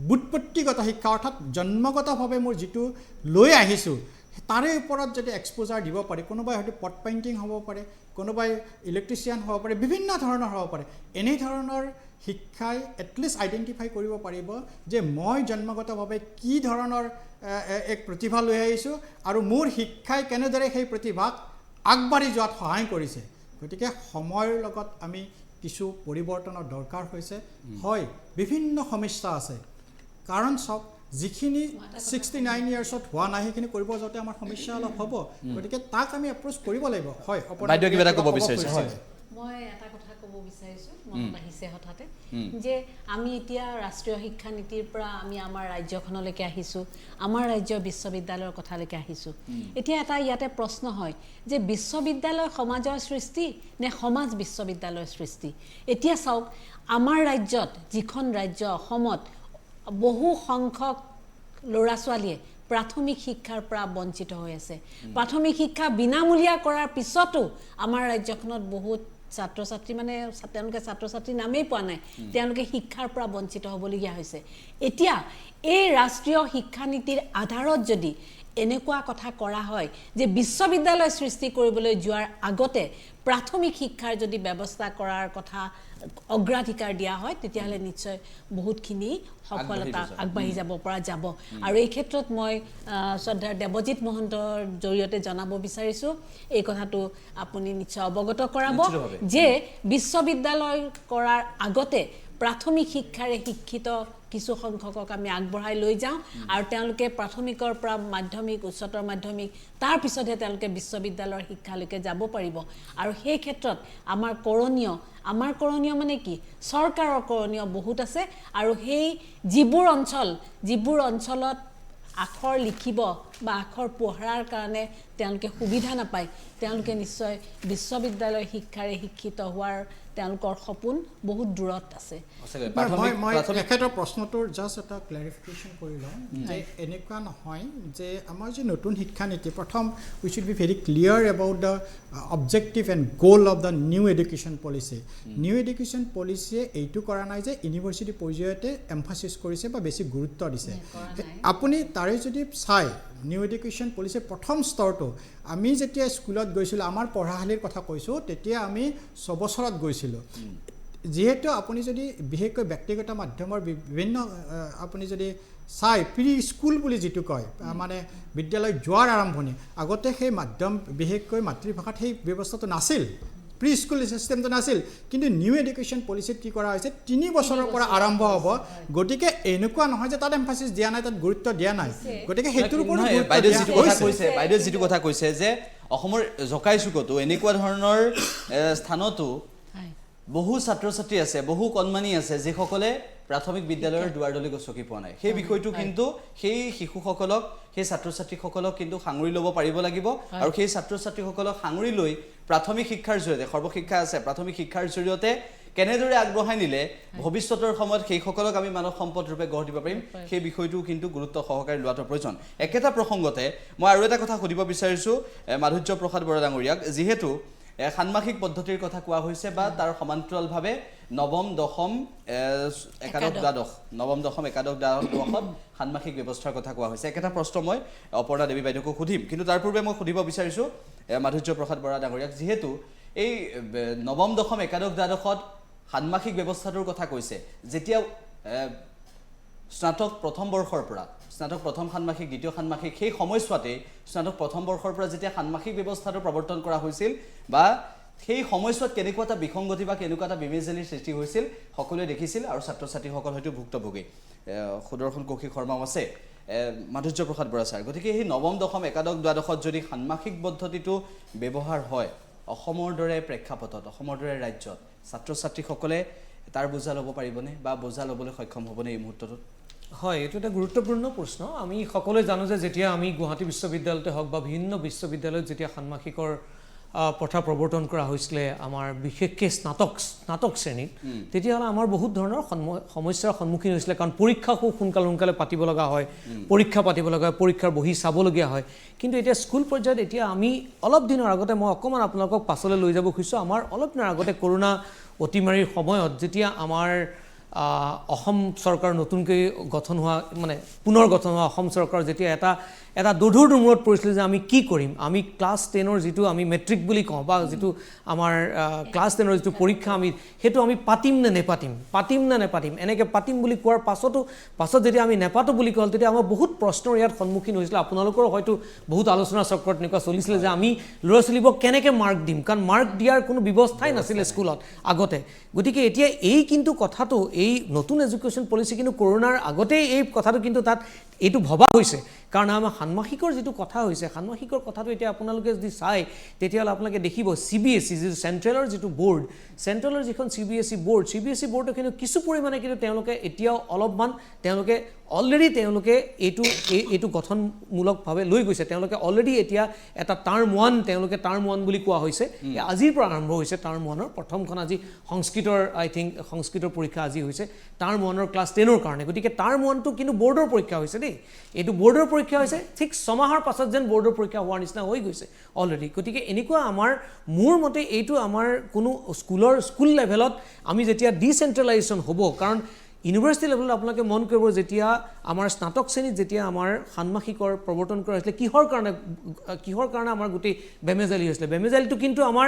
বুৎপত্তিগত শিক্ষা অৰ্থাৎ জন্মগতভাৱে মোৰ যিটো লৈ আহিছোঁ তাৰে ওপৰত যদি এক্সপ'জাৰ দিব পাৰে কোনোবাই হয়তো পট পেইণ্টিং হ'ব পাৰে কোনোবাই ইলেক্ট্ৰিচিয়ান হ'ব পাৰে বিভিন্ন ধৰণৰ হ'ব পাৰে এনেধৰণৰ শিক্ষাই এটলিষ্ট আইডেণ্টিফাই কৰিব পাৰিব যে মই জন্মগতভাৱে কি ধৰণৰ এক প্ৰতিভা লৈ আহিছোঁ আৰু মোৰ শিক্ষাই কেনেদৰে সেই প্ৰতিভাক আগবাঢ়ি যোৱাত সহায় কৰিছে গতিকে সময়ৰ লগত আমি কিছু পৰিৱৰ্তনৰ দৰকাৰ হৈছে হয় বিভিন্ন সমস্যা আছে কাৰণ সব যিখিনি 69 ইয়াৰ্ছত হোৱা নাই সেইখিনি কৰিব যাওঁতে আমাৰ সমস্যা অলপ হ'ব গতিকে তাক আমি এপ্ৰ'চ কৰিব লাগিব হয় বাইদেউ কিবা এটা ক'ব বিচাৰিছে হয় মই এটা কথা ক'ব বিচাৰিছোঁ মনত আহিছে হঠাতে যে আমি এতিয়া ৰাষ্ট্ৰীয় শিক্ষা নীতিৰ পৰা আমি আমাৰ ৰাজ্যখনলৈকে আহিছোঁ আমাৰ ৰাজ্যৰ বিশ্ববিদ্যালয়ৰ কথালৈকে আহিছোঁ এতিয়া এটা ইয়াতে প্ৰশ্ন হয় যে বিশ্ববিদ্যালয় সমাজৰ সৃষ্টি নে সমাজ বিশ্ববিদ্যালয়ৰ সৃষ্টি এতিয়া চাওক আমাৰ ৰাজ্যত যিখন ৰাজ্য অসমত বহু সংখ্যক ল'ৰা ছোৱালীয়ে প্ৰাথমিক শিক্ষাৰ পৰা বঞ্চিত হৈ আছে প্ৰাথমিক শিক্ষা বিনামূলীয়া কৰাৰ পিছতো আমাৰ ৰাজ্যখনত বহুত ছাত্ৰ ছাত্ৰী মানে তেওঁলোকে ছাত্ৰ ছাত্ৰী নামেই পোৱা নাই তেওঁলোকে শিক্ষাৰ পৰা বঞ্চিত হ'বলগীয়া হৈছে এতিয়া এই ৰাষ্ট্ৰীয় শিক্ষানীতিৰ আধাৰত যদি এনেকুৱা কথা কৰা হয় যে বিশ্ববিদ্যালয় সৃষ্টি কৰিবলৈ যোৱাৰ আগতে প্ৰাথমিক শিক্ষাৰ যদি ব্যৱস্থা কৰাৰ কথা অগ্ৰাধিকাৰ দিয়া হয় তেতিয়াহ'লে নিশ্চয় বহুতখিনি সফলতা আগবাঢ়ি যাব পৰা যাব আৰু এই ক্ষেত্ৰত মই শ্ৰদ্ধাৰ দেৱজিৎ মহন্তৰ জৰিয়তে জনাব বিচাৰিছোঁ এই কথাটো আপুনি নিশ্চয় অৱগত কৰাব যে বিশ্ববিদ্যালয় কৰাৰ আগতে প্ৰাথমিক শিক্ষাৰে শিক্ষিত কিছু সংখ্যকক আমি আগবঢ়াই লৈ যাওঁ আৰু তেওঁলোকে প্ৰাথমিকৰ পৰা মাধ্যমিক উচ্চতৰ মাধ্যমিক তাৰ পিছতহে তেওঁলোকে বিশ্ববিদ্যালয়ৰ শিক্ষালৈকে যাব পাৰিব আৰু সেই ক্ষেত্ৰত আমাৰ কৰণীয় মানে কি চৰকাৰৰ কৰণীয় বহুত আছে আৰু সেই যিবোৰ অঞ্চলত আখৰ লিখিব বা আখৰ পঢ়াৰ কাৰণে তেওঁলোকে সুবিধা নাপায় তেওঁলোকে নিশ্চয় বিশ্ববিদ্যালয় শিক্ষাৰে শিক্ষিত হোৱাৰ তেওঁলোকৰ সপোন বহুত দূৰত আছে মই একেটা প্ৰশ্নটোৰ জাষ্ট এটা ক্লেৰিফিকেশ্যন কৰি লওঁ যে এনেকুৱা নহয় যে আমাৰ যে নতুন শিক্ষানীতি প্ৰথম we should be very clear about the objective and goal of the new education policy new education পলিচিয়ে এইটো কৰা নাই যে ইউনিভাৰ্চিটি পৰ্যায়তে এমফাচিছ কৰিছে বা বেছি গুৰুত্ব দিছে আপুনি তাৰে যদি চাই নিউ এডুকেশ্যন পলিচিৰ প্ৰথম স্তৰটো আমি যেতিয়া স্কুলত গৈছিলোঁ আমাৰ পঢ়াশালীৰ কথা কৈছোঁ তেতিয়া আমি 6 বছৰত গৈছিলোঁ যিহেতু আপুনি যদি বিশেষকৈ ব্যক্তিগত মাধ্যমৰ বিভিন্ন আপুনি যদি চাই প্ৰি স্কুল বুলি যিটো কয় মানে বিদ্যালয় যোৱাৰ আৰম্ভণি আগতে সেই মাধ্যম বিশেষকৈ মাতৃভাষাত সেই ব্যৱস্থাটো নাছিল প্ৰি স্কুল চিষ্টেমটো নাছিল কিন্তু নিউ এডুকেশ্যন পলিচিত কি কৰা হৈছে 3 বছৰৰ পৰা আৰম্ভ হ'ব গতিকে এনেকুৱা নহয় যে তাত এমফাচিছ দিয়া নাই তাত গুৰুত্ব দিয়া নাই গতিকে সেইটোৰ ওপৰত বাইদেউ যিটো কথা কৈছে যে অসমৰ জকাই চুকতো এনেকুৱা ধৰণৰ স্থানতো বহু ছাত্ৰ ছাত্ৰী আছে বহু কণমানি আছে যিসকলে প্ৰাথমিক বিদ্যালয়ৰ দুৱাৰদলি গছকি পোৱা নাই সেই বিষয়টো কিন্তু সেই শিশুসকলক সেই ছাত্ৰ ছাত্ৰীসকলক কিন্তু সাঙুৰি ল'ব পাৰিব লাগিব আৰু সেই ছাত্ৰ ছাত্ৰীসকলক সাঙুৰি লৈ প্ৰাথমিক শিক্ষাৰ জৰিয়তে সৰ্বশিক্ষা আছে প্ৰাথমিক শিক্ষাৰ জৰিয়তে কেনেদৰে আগবঢ়াই নিলে ভৱিষ্যতৰ সময়ত সেইসকলক আমি মানৱ সম্পদ ৰূপে গঢ় দিব পাৰিম সেই বিষয়টো কিন্তু গুৰুত্ব সহকাৰে লোৱাটো প্ৰয়োজন একেটা প্ৰসংগতে মই আৰু এটা কথা সুধিব বিচাৰিছোঁ মাধুৰ্য প্ৰসাদ বৰা ডাঙৰীয়াক যিহেতু ষান্মাসিক পদ্ধতিৰ কথা কোৱা হৈছে বা তাৰ সমান্তৰালভাৱে নৱম দশম একাদশ দ্বাদশ দ্বাদশত ষান্মাসিক ব্যৱস্থাৰ কথা কোৱা হৈছে একেটা প্ৰশ্ন মই অপৰ্ণা দেৱী বাইদেউকো সুধিম কিন্তু তাৰ পূৰ্বে মই সুধিব বিচাৰিছোঁ মাধুৰ্য প্ৰসাদ বৰা ডাঙৰীয়াক যিহেতু এই নৱম দশম একাদশ দ্বাদশত ষান্মাসিক ব্যৱস্থাটোৰ কথা কৈছে যেতিয়া স্নাতক প্ৰথম বৰ্ষৰ পৰা স্নাতক প্ৰথম ষান্মাসিক দ্বিতীয় ষান্মাসিক সেই সময়ছোৱাতে স্নাতক প্ৰথম বৰ্ষৰ পৰা যেতিয়া ষান্মাসিক ব্যৱস্থাটো প্ৰৱৰ্তন কৰা হৈছিল বা সেই সময়ছোৱাত কেনেকুৱা এটা বিসংগতি বা কেনেকুৱা এটা বিমেজেলিৰ সৃষ্টি হৈছিল সকলোৱে দেখিছিল আৰু ছাত্ৰ ছাত্ৰীসকল হয়তো ভুক্তভোগী সুদৰ্শন কৌশিক শৰ্মাও আছে মাধুৰ্য প্ৰসাদ বৰা ছাৰ গতিকে সেই নৱম দশম একাদশ দ্বাদশত যদি ষান্মাসিক পদ্ধতিটো ব্যৱহাৰ হয় অসমৰ দৰে প্ৰেক্ষাপটত অসমৰ দৰে ৰাজ্যত ছাত্ৰ ছাত্ৰীসকলে তাৰ বোজা ল'ব পাৰিবনে বা বোজা ল'বলৈ সক্ষম হ'বনে এই মুহূৰ্তটোত হয় এইটো এটা গুৰুত্বপূৰ্ণ প্ৰশ্ন আমি সকলোৱে জানো যে যেতিয়া আমি গুৱাহাটী বিশ্ববিদ্যালয়তে হওক বা বিভিন্ন বিশ্ববিদ্যালয়ত যেতিয়া ষান্মাসিকৰ প্ৰথা প্ৰৱৰ্তন কৰা হৈছিলে আমাৰ বিশেষকৈ স্নাতক শ্ৰেণীত তেতিয়াহ'লে আমাৰ বহুত ধৰণৰ সমস্যাৰ সন্মুখীন হৈছিলে কাৰণ পৰীক্ষা খুব সোনকালে পাতিব লগা হয় পৰীক্ষাৰ বহি চাবলগীয়া হয় কিন্তু এতিয়া স্কুল পৰ্যায়ত এতিয়া আমি অলপ দিনৰ আগতে মই অকণমান আপোনালোকক পাছলৈ লৈ যাব খুজিছোঁ আমাৰ অলপ দিনৰ আগতে কৰোণা অতিমাৰীৰ সময়ত যেতিয়া আমাৰ অসম চৰকাৰ নতুনকৈ গঠন হোৱা মানে পুনৰ গঠন হোৱা অসম চৰকাৰ যেতিয়া এটা দোধোৰ মূৰত পৰিছিল যে আমি কি কৰিম আমি ক্লাছ 10ৰ যিটো আমি মেট্ৰিক বুলি কওঁ বা যিটো আমাৰ ক্লাছ 10ৰ যিটো পৰীক্ষা আমি সেইটো আমি পাতিম নে নেপাতিম এনেকৈ পাতিম বুলি কোৱাৰ পাছত যেতিয়া আমি নেপাতো বুলি ক'ল তেতিয়া আমাৰ বহুত প্ৰশ্নৰ ইয়াত সন্মুখীন হৈছিলে আপোনালোকৰো হয়তো বহুত আলোচনা চক্ৰত এনেকুৱা চলিছিলে যে আমি ল'ৰা ছোৱালীবোৰক কেনেকৈ মাৰ্ক দিম কাৰণ মাৰ্ক দিয়াৰ কোনো ব্যৱস্থাই নাছিলে স্কুলত আগতে গতিকে এতিয়া এই কিন্তু কথাটো এই নতুন এডুকেশ্যন পলিচি কিন্তু কৰোণাৰ আগতেই এই কথাটো কিন্তু তাত এইটো ভবা হৈছে কাৰণ আমাৰ ষান্মাসিকৰ যিটো কথা হৈছে ষান্মাসিকৰ কথাটো এতিয়া আপোনালোকে যদি চাই তেতিয়াহ'লে আপোনালোকে দেখিব CBSE যিটো চেণ্ট্ৰেলৰ যিটো বৰ্ড চেণ্ট্ৰেলৰ যিখন CBSE বৰ্ডটো কিন্তু কিছু পৰিমাণে কিন্তু তেওঁলোকে এতিয়াও অলপমান তেওঁলোকে অলৰেডি তেওঁলোকে এইটো গঠনমূলকভাৱে লৈ গৈছে তেওঁলোকে অলৰেডি এতিয়া এটা টাৰ্ম 1 তেওঁলোকে টাৰ্ম 1 বুলি কোৱা হৈছে আজিৰ পৰা আৰম্ভ হৈছে টাৰ্ম 1ৰ প্ৰথমখন আজি সংস্কৃতৰ পৰীক্ষা আজি হৈছে টাৰ্ম 1ৰ ক্লাছ 10ৰ কাৰণে গতিকে টাৰ্ম 1টো কিন্তু বৰ্ডৰ পৰীক্ষা হৈছে দেই এইটো বৰ্ডৰ পৰীক্ষা হৈছে ঠিক 6 মাহৰ পাছত যেন বৰ্ডৰ পৰীক্ষা হোৱাৰ নিচিনা হৈ গৈছে অলৰেডি গতিকে এনেকুৱা মোৰ মতে এইটো আমাৰ কোনো স্কুল লেভেলত আমি যেতিয়া ডিচেন্ট্ৰেলাইজেশ্যন হ'ব কাৰণ ইউনিভাৰ্চিটি লেভেলত আপোনালোকে মন কৰিব যেতিয়া আমাৰ স্নাতক শ্ৰেণীত যেতিয়া আমাৰ ষান্মাসিকৰ প্ৰৱৰ্তন কৰা হৈছিলে কিহৰ কাৰণে আমাৰ গোটেই বেমেজালি হৈছিলে বেমেজালিটো কিন্তু আমাৰ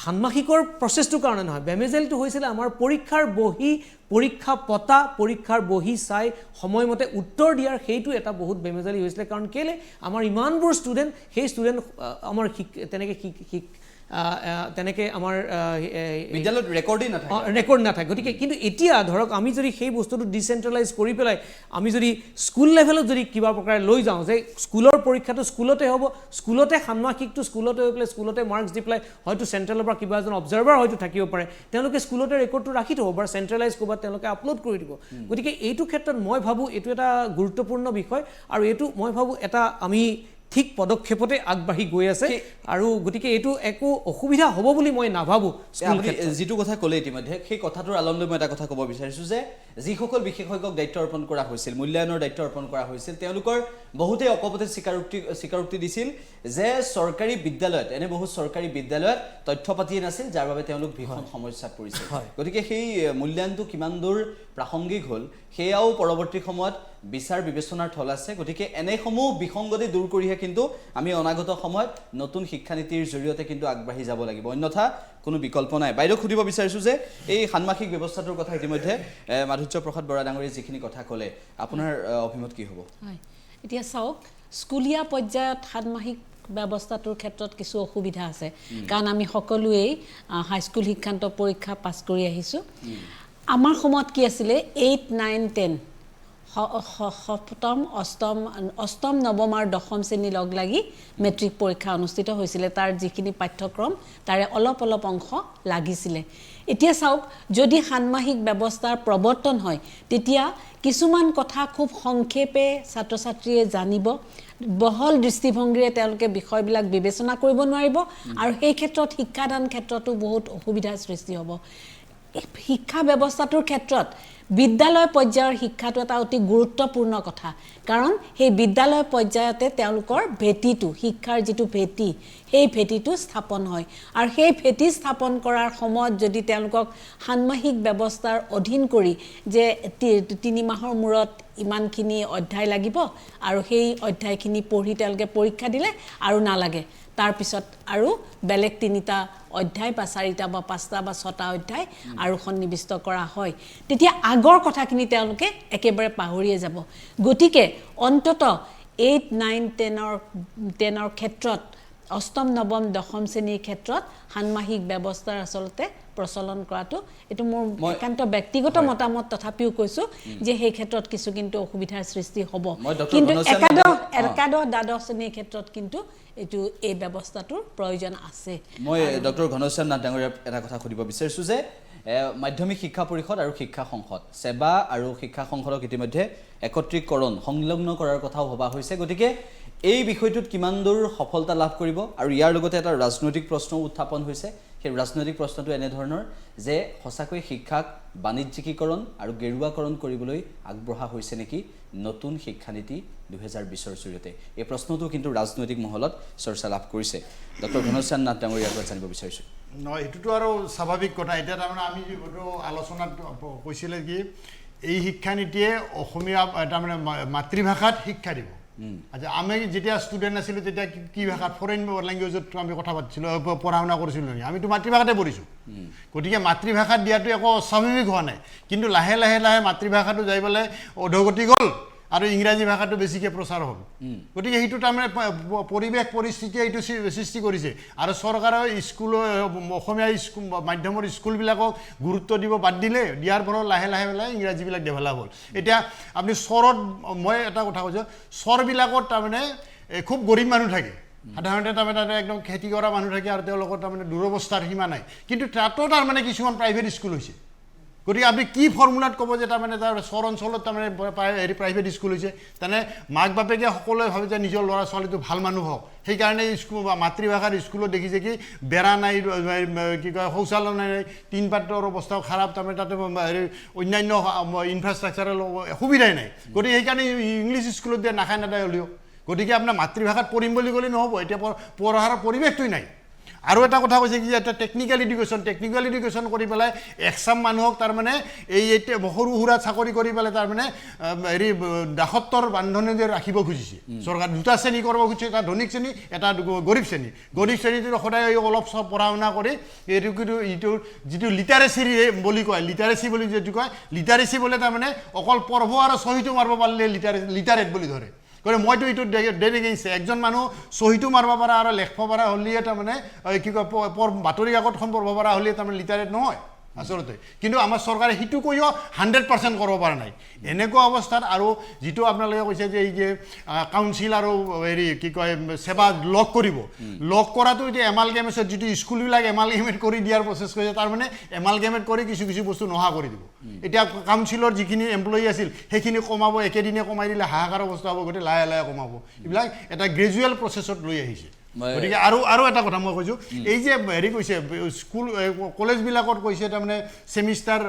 ষান্মাসিকৰ প্ৰচেছটোৰ কাৰণে নহয় বেমেজালিটো হৈছিলে আমাৰ পৰীক্ষাৰ বহি চাই সময়মতে উত্তৰ দিয়াৰ সেইটো এটা বহুত বেমেজালি হৈছিলে কাৰণ কেলে আমাৰ ইমানবোৰ ষ্টুডেণ্ট সেই ষ্টুডেণ্ট আমাৰ তেনেকৈ আমাৰ বিদ্যালয়ত ৰেকৰ্ড নাথাকে গতিকে কিন্তু এতিয়া ধৰক আমি যদি সেই বস্তুটো ডিচেন্ট্ৰেলাইজ কৰি পেলাই আমি যদি স্কুল লেভেলত যদি কিবা প্ৰকাৰে লৈ যাওঁ যে স্কুলৰ পৰীক্ষাটো স্কুলতে হ'ব স্কুলতে ষান্মাসিকটো স্কুলতে হৈ পেলাই স্কুলতে মাৰ্কছ দি পেলাই হয়তো চেণ্ট্ৰেলৰ পৰা কিবা এজন অবজাৰ্ভাৰ হয়তো থাকিব পাৰে তেওঁলোকে স্কুলতে ৰেকৰ্ডটো ৰাখি থ'ব বা চেণ্ট্ৰেলাইজ ক'ৰবাত তেওঁলোকে আপলোড কৰি দিব গতিকে এইটো ক্ষেত্ৰত মই ভাবোঁ এইটো এটা গুৰুত্বপূৰ্ণ বিষয় আৰু এইটো মই ভাবোঁ এটা আমি ঠিক পদক্ষেপতে আগবাঢ়ি গৈ আছে আৰু গতিকে এইটো একো অসুবিধা হ'ব বুলি মই নাভাবোঁ যিটো কথা ক'লে ইতিমধ্যে সেই কথাটোৰ আলমলৈ মই এটা কথা ক'ব বিচাৰিছোঁ যে যিসকল বিশেষজ্ঞক দায়িত্ব অৰ্পণ কৰা হৈছিল মূল্যায়নৰ দায়িত্ব অৰ্পণ কৰা হৈছিল তেওঁলোকৰ বহুতে অকপতে স্বীকাৰোক্তি দিছিল যে চৰকাৰী বিদ্যালয়ত বহুত চৰকাৰী বিদ্যালয়ত তথ্য পাতিয়ে নাছিল যাৰ বাবে তেওঁলোক ভীষণ সমস্যাত পৰিছিল গতিকে সেই মূল্যায়নটো কিমান দূৰ প্ৰাসংগিক হ'ল সেয়াও পৰৱৰ্তী সময়ত বিচাৰ বিবেচনাৰ থল আছে গতিকে এনেসমূহ বিসংগতি দূৰ কৰিহে কিন্তু আমি অনাগত সময়ত নতুন শিক্ষানীতিৰ জৰিয়তে কিন্তু আগবাঢ়ি যাব লাগিব অন্যথা কোনো বিকল্প নাই বাইদেউ সুধিব বিচাৰিছোঁ যে এই ষান্মাসিক ব্যৱস্থাটোৰ কথা ইতিমধ্যে মাধুৰ্য প্ৰসাদ বৰা ডাঙৰীয়ে যিখিনি কথা ক'লে আপোনাৰ অভিমত কি হ'ব হয় এতিয়া চাওক স্কুলীয়া পৰ্যায়ত ষান্মাসিক ব্যৱস্থাটোৰ ক্ষেত্ৰত কিছু অসুবিধা আছে কাৰণ আমি সকলোৱেই হাইস্কুল শিক্ষান্ত পৰীক্ষা পাছ কৰি আহিছোঁ আমাৰ সময়ত কি আছিলে 8, 9, 10 অষ্টম নৱম আৰু দশম শ্ৰেণী লগ লাগি মেট্ৰিক পৰীক্ষা অনুষ্ঠিত হৈছিলে তাৰ যিখিনি পাঠ্যক্ৰম তাৰে অলপ অংশ লাগিছিলে এতিয়া চাওক যদি ষান্মাসিক ব্যৱস্থাৰ প্ৰৱৰ্তন হয় তেতিয়া কিছুমান কথা খুব সংক্ষেপে ছাত্ৰ ছাত্ৰীয়ে জানিব বহল দৃষ্টিভংগীৰে তেওঁলোকে বিষয়বিলাক বিবেচনা কৰিব নোৱাৰিব আৰু সেই ক্ষেত্ৰত শিক্ষাদান ক্ষেত্ৰতো বহুত অসুবিধাৰ সৃষ্টি হ'ব শিক্ষা ব্যৱস্থাটোৰ ক্ষেত্ৰত বিদ্যালয় পৰ্যায়ৰ শিক্ষাটো এটা অতি গুৰুত্বপূৰ্ণ কথা কাৰণ সেই বিদ্যালয় পৰ্যায়তে তেওঁলোকৰ ভেটিটো শিক্ষাৰ যিটো ভেটি সেই ভেটিটো স্থাপন হয় আৰু সেই ভেটি স্থাপন কৰাৰ সময়ত যদি তেওঁলোকক ষান্মাসিক ব্যৱস্থাৰ অধীন কৰি যে 3 মাহৰ মূৰত ইমানখিনি অধ্যায় লাগিব আৰু সেই অধ্যায়খিনি পঢ়ি তেওঁলোকে পৰীক্ষা দিলে আৰু নালাগে তাৰ পিছত আৰু বেলেগ 3টা অধ্যায় বা 4টা বা 5টা বা 6টা অধ্যায় আৰু সন্নিবিষ্ট কৰা হয় তেতিয়া আগৰ কথাখিনি তেওঁলোকে একেবাৰে পাহৰিয়ে যাব গতিকে অন্তত 8 9 10ৰ ক্ষেত্ৰত অষ্টম নৱম দশম শ্ৰেণীৰ ক্ষেত্ৰত ষান্মাসিক ব্যৱস্থাৰ আচলতে প্ৰচলন কৰাটো এটো মোৰ একান্ত ব্যক্তিগত মতামত তথাপিও কৈছো যে সেই ক্ষেত্ৰত কিছু কিন্তু অসুবিধাৰ সৃষ্টি হ'ব কিন্তু একাদশ দ্বাদশ শ্ৰেণীৰ ক্ষেত্ৰত কিন্তু এটো এই ব্যৱস্থাটোৰ প্ৰয়োজন আছে মই ডক্টৰ ঘনশ্যাম নাথ ডাঙৰীয়াৰ এটা কথা সুধিব বিচাৰিছো যে মাধ্যমিক শিক্ষা পৰিষদ আৰু শিক্ষা সংসদ সেৱা আৰু শিক্ষা সংসদক ইতিমধ্যে একত্ৰীকৰণ সংলগ্ন কৰাৰ কথাও ভবা হৈছে গতিকে এই বিষয়টোত কিমান দূৰ সফলতা লাভ কৰিব আৰু ইয়াৰ লগতে এটা ৰাজনৈতিক প্ৰশ্ন উত্থাপন হৈছে সেই ৰাজনৈতিক প্ৰশ্নটো এনে ধৰণৰ যে সঁচাকৈ শিক্ষাক বাণিজ্যিকীকৰণ আৰু গেৰুৱাকৰণ কৰিবলৈ আগবঢ়া হৈছে নেকি নতুন শিক্ষানীতি 2020ৰ জৰিয়তে এই প্ৰশ্নটো কিন্তু ৰাজনৈতিক মহলত চৰ্চা লাভ কৰিছে ডক্টৰ ঘনশ্যাম নাথ ডাঙৰীয়াৰ পৰা জানিব বিচাৰিছো নহয় এটোতো আৰু স্বাভাৱিক কথা এটা তাৰমানে আমি যেটো আলোচনাত কৈছিলে কি এই শিক্ষানীতিয়ে অসমীয়া তাৰমানে মাতৃভাষাত শিক্ষা দিব আচ্ছা আমি যেতিয়া ষ্টুডেন্ট আছিলোঁ তেতিয়া কি ভাষাত ফৰেইন ল্যাঙ্গুৱেজত আমি কথা পাতিছিলোঁ পঢ়া শুনা কৰিছিলোঁ আমিতো মাতৃভাষাতে পঢ়িছোঁ গতিকে মাতৃভাষাত দিয়াটো একো স্বাভাৱিক হোৱা নাই কিন্তু লাহে লাহে লাহে মাতৃভাষাটো যাই পেলাই অধগতি গ'ল আৰু ইংৰাজী ভাষাটো বেছিকৈ প্ৰচাৰ হ'ল গতিকে সেইটো তাৰমানে পৰিৱেশ পৰিস্থিতিয়ে এইটো সৃষ্টি কৰিছে আৰু চৰকাৰে স্কুলৰ অসমীয়া স্কুল মাধ্যমৰ স্কুলবিলাকক গুৰুত্ব দিব বাদ দিলে দিয়াৰ ফলত লাহে লাহে লাহে ইংৰাজীবিলাক ডেভেলপ হ'ল এতিয়া আপুনি চৰত মই এটা কথা কৈছোঁ চৰবিলাকত তাৰমানে খুব গৰীব মানুহ থাকে সাধাৰণতে তাৰমানে একদম খেতি কৰা মানুহ থাকে আৰু তেওঁলোকৰ তাৰমানে দুৰৱস্থাৰ সীমা নাই কিন্তু তাতো তাৰমানে কিছুমান প্ৰাইভেট স্কুল হৈছে গতিকে আপুনি কি ফৰ্মুলাত ক'ব যে তাৰমানে তাৰ চৰ অঞ্চলত তাৰমানে প্ৰাইভেট স্কুল হৈছে তেনে মাক বাপেকে সকলোৱে ভাবে যে নিজৰ ল'ৰা ছোৱালীটো ভাল মানুহ হওক সেইকাৰণে স্কুল মাতৃভাষাৰ স্কুলত দেখিছে কি বেৰা নাই কি কয় শৌচালয় নাই টিনপাতৰ অৱস্থাও খাৰাপ তাৰমানে তাতে অন্যান্য ইনফ্ৰাষ্ট্ৰাকচাৰৰ সুবিধাই নাই গতিকে সেইকাৰণে ইংলিছ স্কুলত দিয়ে নাখায় নাদায় হ'লেও গতিকে আপোনাৰ মাতৃভাষাত পঢ়িম বুলি ক'লে নহ'ব এতিয়া পঢ়াৰ পৰিৱেশটোই নাই আৰু এটা কথা কৈছে কি এটা টেকনিক্যাল এডুকেশ্যন কৰি পেলাই এক্সাম মানুহক তাৰমানে এই সৰু সুৰা চাকৰি কৰি পেলাই তাৰমানে হেৰি দাসত্বৰ বান্ধোনেৰে ৰাখিব খুজিছে চৰকাৰ দুটা শ্ৰেণী কৰিব খুজিছে এটা ধনিক শ্ৰেণী এটা গৰীব শ্ৰেণীটো সদায় অলপ চব পঢ়া শুনা কৰি এইটো যিটো লিটাৰেচি বুলি কয় লিটাৰেচি বুলি যিটো কয় লিটাৰেচি বোলে তাৰমানে অকল পঢ়ব আৰু চহীটো মাৰিব পাৰিলে লিটাৰেট বুলি ধৰে গতিকে মইতো এইটো দেখিছে একজন মানুহ চহীটো মাৰিব পৰা আৰু লিখিব পৰা হ'লে তাৰমানে কি কয় বাতৰি কাকতখন পঢ়িব পৰা হ'লে তাৰমানে লিটাৰেট নহয় আচলতে কিন্তু আমাৰ চৰকাৰে সেইটো কৈও 100% কৰিব পৰা নাই এনেকুৱা অৱস্থাত আৰু যিটো আপোনালোকে কৈছে যে এই যে কাউন্সিল আৰু হেৰি কি কয় সেৱা লগ কৰিব লগ কৰাটো এতিয়া এমালগেমেছত যিটো স্কুলবিলাক এমালগেমেট কৰি দিয়াৰ প্ৰচেছ কৰিছে তাৰমানে এমালগেমেট কৰি কিছু বস্তু নোহোৱা কৰি দিব এতিয়া কাউন্সিলৰ যিখিনি এমপ্লয়ী আছিল সেইখিনি কমাব একেদিনে কমাই দিলে হাহাকাৰ অৱস্থা হ'ব গতিকে লাহে লাহে কমাব এইবিলাক এটা গ্ৰেজুৱেল প্ৰচেছত লৈ আহিছে গতিকে আৰু এটা কথা মই কৈছোঁ এই যে হেৰি কৈছে স্কুল কলেজবিলাকত কৈছে তাৰমানে চেমিষ্টাৰ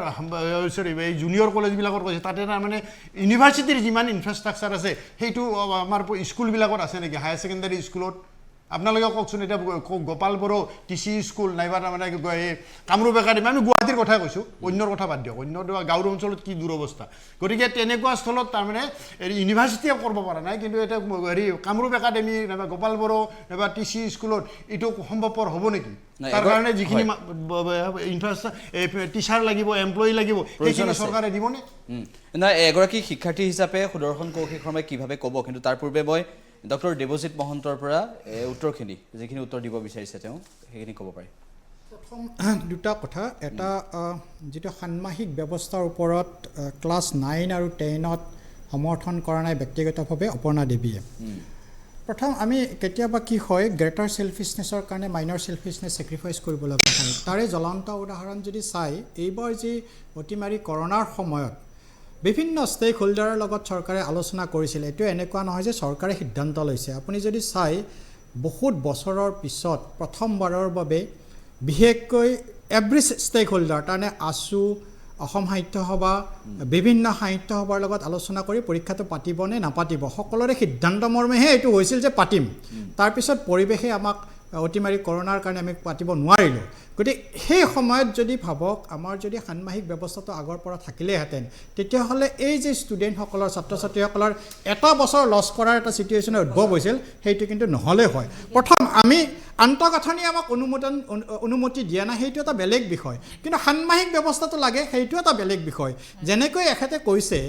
এই জুনিয়ৰ কলেজবিলাকত কৈছে তাতে তাৰমানে ইউনিভাৰ্চিটিৰ যিমান ইনফ্ৰাষ্ট্ৰাকচাৰ আছে সেইটো আমাৰ স্কুলবিলাকত আছে নেকি হায়াৰ ছেকেণ্ডাৰী স্কুলত আপোনালোকে কওকচোন এতিয়া গোপাল বড়ো টিচি স্কুল নাইবা তাৰমানে এই কামৰূপ একাডেমি আমি গুৱাহাটীৰ কথাই কৈছোঁ অন্যৰ কথা বাদ দিয়ক অন্য গাঁৱৰ অঞ্চলত কি দুৰৱস্থা গতিকে তেনেকুৱা স্থলত তাৰমানে ইউনিভাৰ্চিটিয়ে কৰিব পৰা নাই কিন্তু এটা হেৰি কামৰূপ একাডেমি নাইবা গোপাল বড়ো নাইবা টিচি স্কুলত এইটো সম্ভৱপৰ হ'ব নেকি তাৰ কাৰণে যিখিনি টিচাৰ লাগিব এমপ্লয়ী লাগিব সেইখিনি চৰকাৰে দিবনে নাই এগৰাকী শিক্ষাৰ্থী হিচাপে সুদৰ্শন কৌশিক শৰ্মাই কিভাৱে ক'ব কিন্তু তাৰ পূৰ্বে মই ডক্টৰ দেৱজিৎ মহন্তৰ পৰা উত্তৰখিনি যিখিনি উত্তৰ দিব বিচাৰিছে তেওঁ সেইখিনি ক'ব পাৰে প্ৰথম দুটা কথা এটা যিটো ষান্মাসিক ব্যৱস্থাৰ ওপৰত ক্লাছ 9 আৰু 10ত সমৰ্থন কৰা নাই ব্যক্তিগতভাৱে অপৰ্ণা দেৱীয়ে প্ৰথম আমি কেতিয়াবা কি হয় গ্ৰেটাৰ সেলফিশনেছৰ কাৰণে মাইনৰ সেলফিশনেছ সেক্ৰিফাইচ কৰিব লগা হয় তাৰে জ্বলন্ত উদাহৰণ যদি চাই এইবাৰ যি অতিমাৰী কৰোণাৰ সময়ত বিভিন্ন ষ্টেক হোল্ডাৰৰ লগত চৰকাৰে আলোচনা কৰিছিল এইটো এনেকুৱা নহয় যে চৰকাৰে সিদ্ধান্ত লৈছে আপুনি যদি চাই বহুত বছৰৰ পিছত প্ৰথমবাৰৰ বাবে বিশেষকৈ এভৰি ষ্টেক হোল্ডাৰ তাৰমানে আছু অসম সাহিত্য সভা বিভিন্ন সাহিত্য সভাৰ লগত আলোচনা কৰি পৰীক্ষাটো পাতিব নে নাপাতিব সকলোৰে সিদ্ধান্ত মৰ্মেহে এইটো হৈছিল যে পাতিম তাৰপিছত পৰিৱেশে আমাক অতিমাৰী কৰোণাৰ কাৰণে আমি পাতিব নোৱাৰিলোঁ গতিকে সেই সময়ত যদি ভাবক আমাৰ যদি ষান্মাসিক ব্যৱস্থাটো আগৰ পৰা থাকিলেহেঁতেন তেতিয়াহ'লে এই যে ষ্টুডেণ্টসকলৰ ছাত্ৰ ছাত্ৰীসকলৰ এটা বছৰ লছ কৰাৰ এটা ছিটুৱেশ্যনৰ উদ্ভৱ হৈছিল সেইটো কিন্তু নহ'লে হয় প্ৰথম আমি আন্তঃগাঁথনি আমাক অনুমতি দিয়া নাই সেইটো এটা বেলেগ বিষয় কিন্তু ষান্মাসিক ব্যৱস্থাটো লাগে সেইটো এটা বেলেগ বিষয় যেনেকৈ এখেতে কৈছে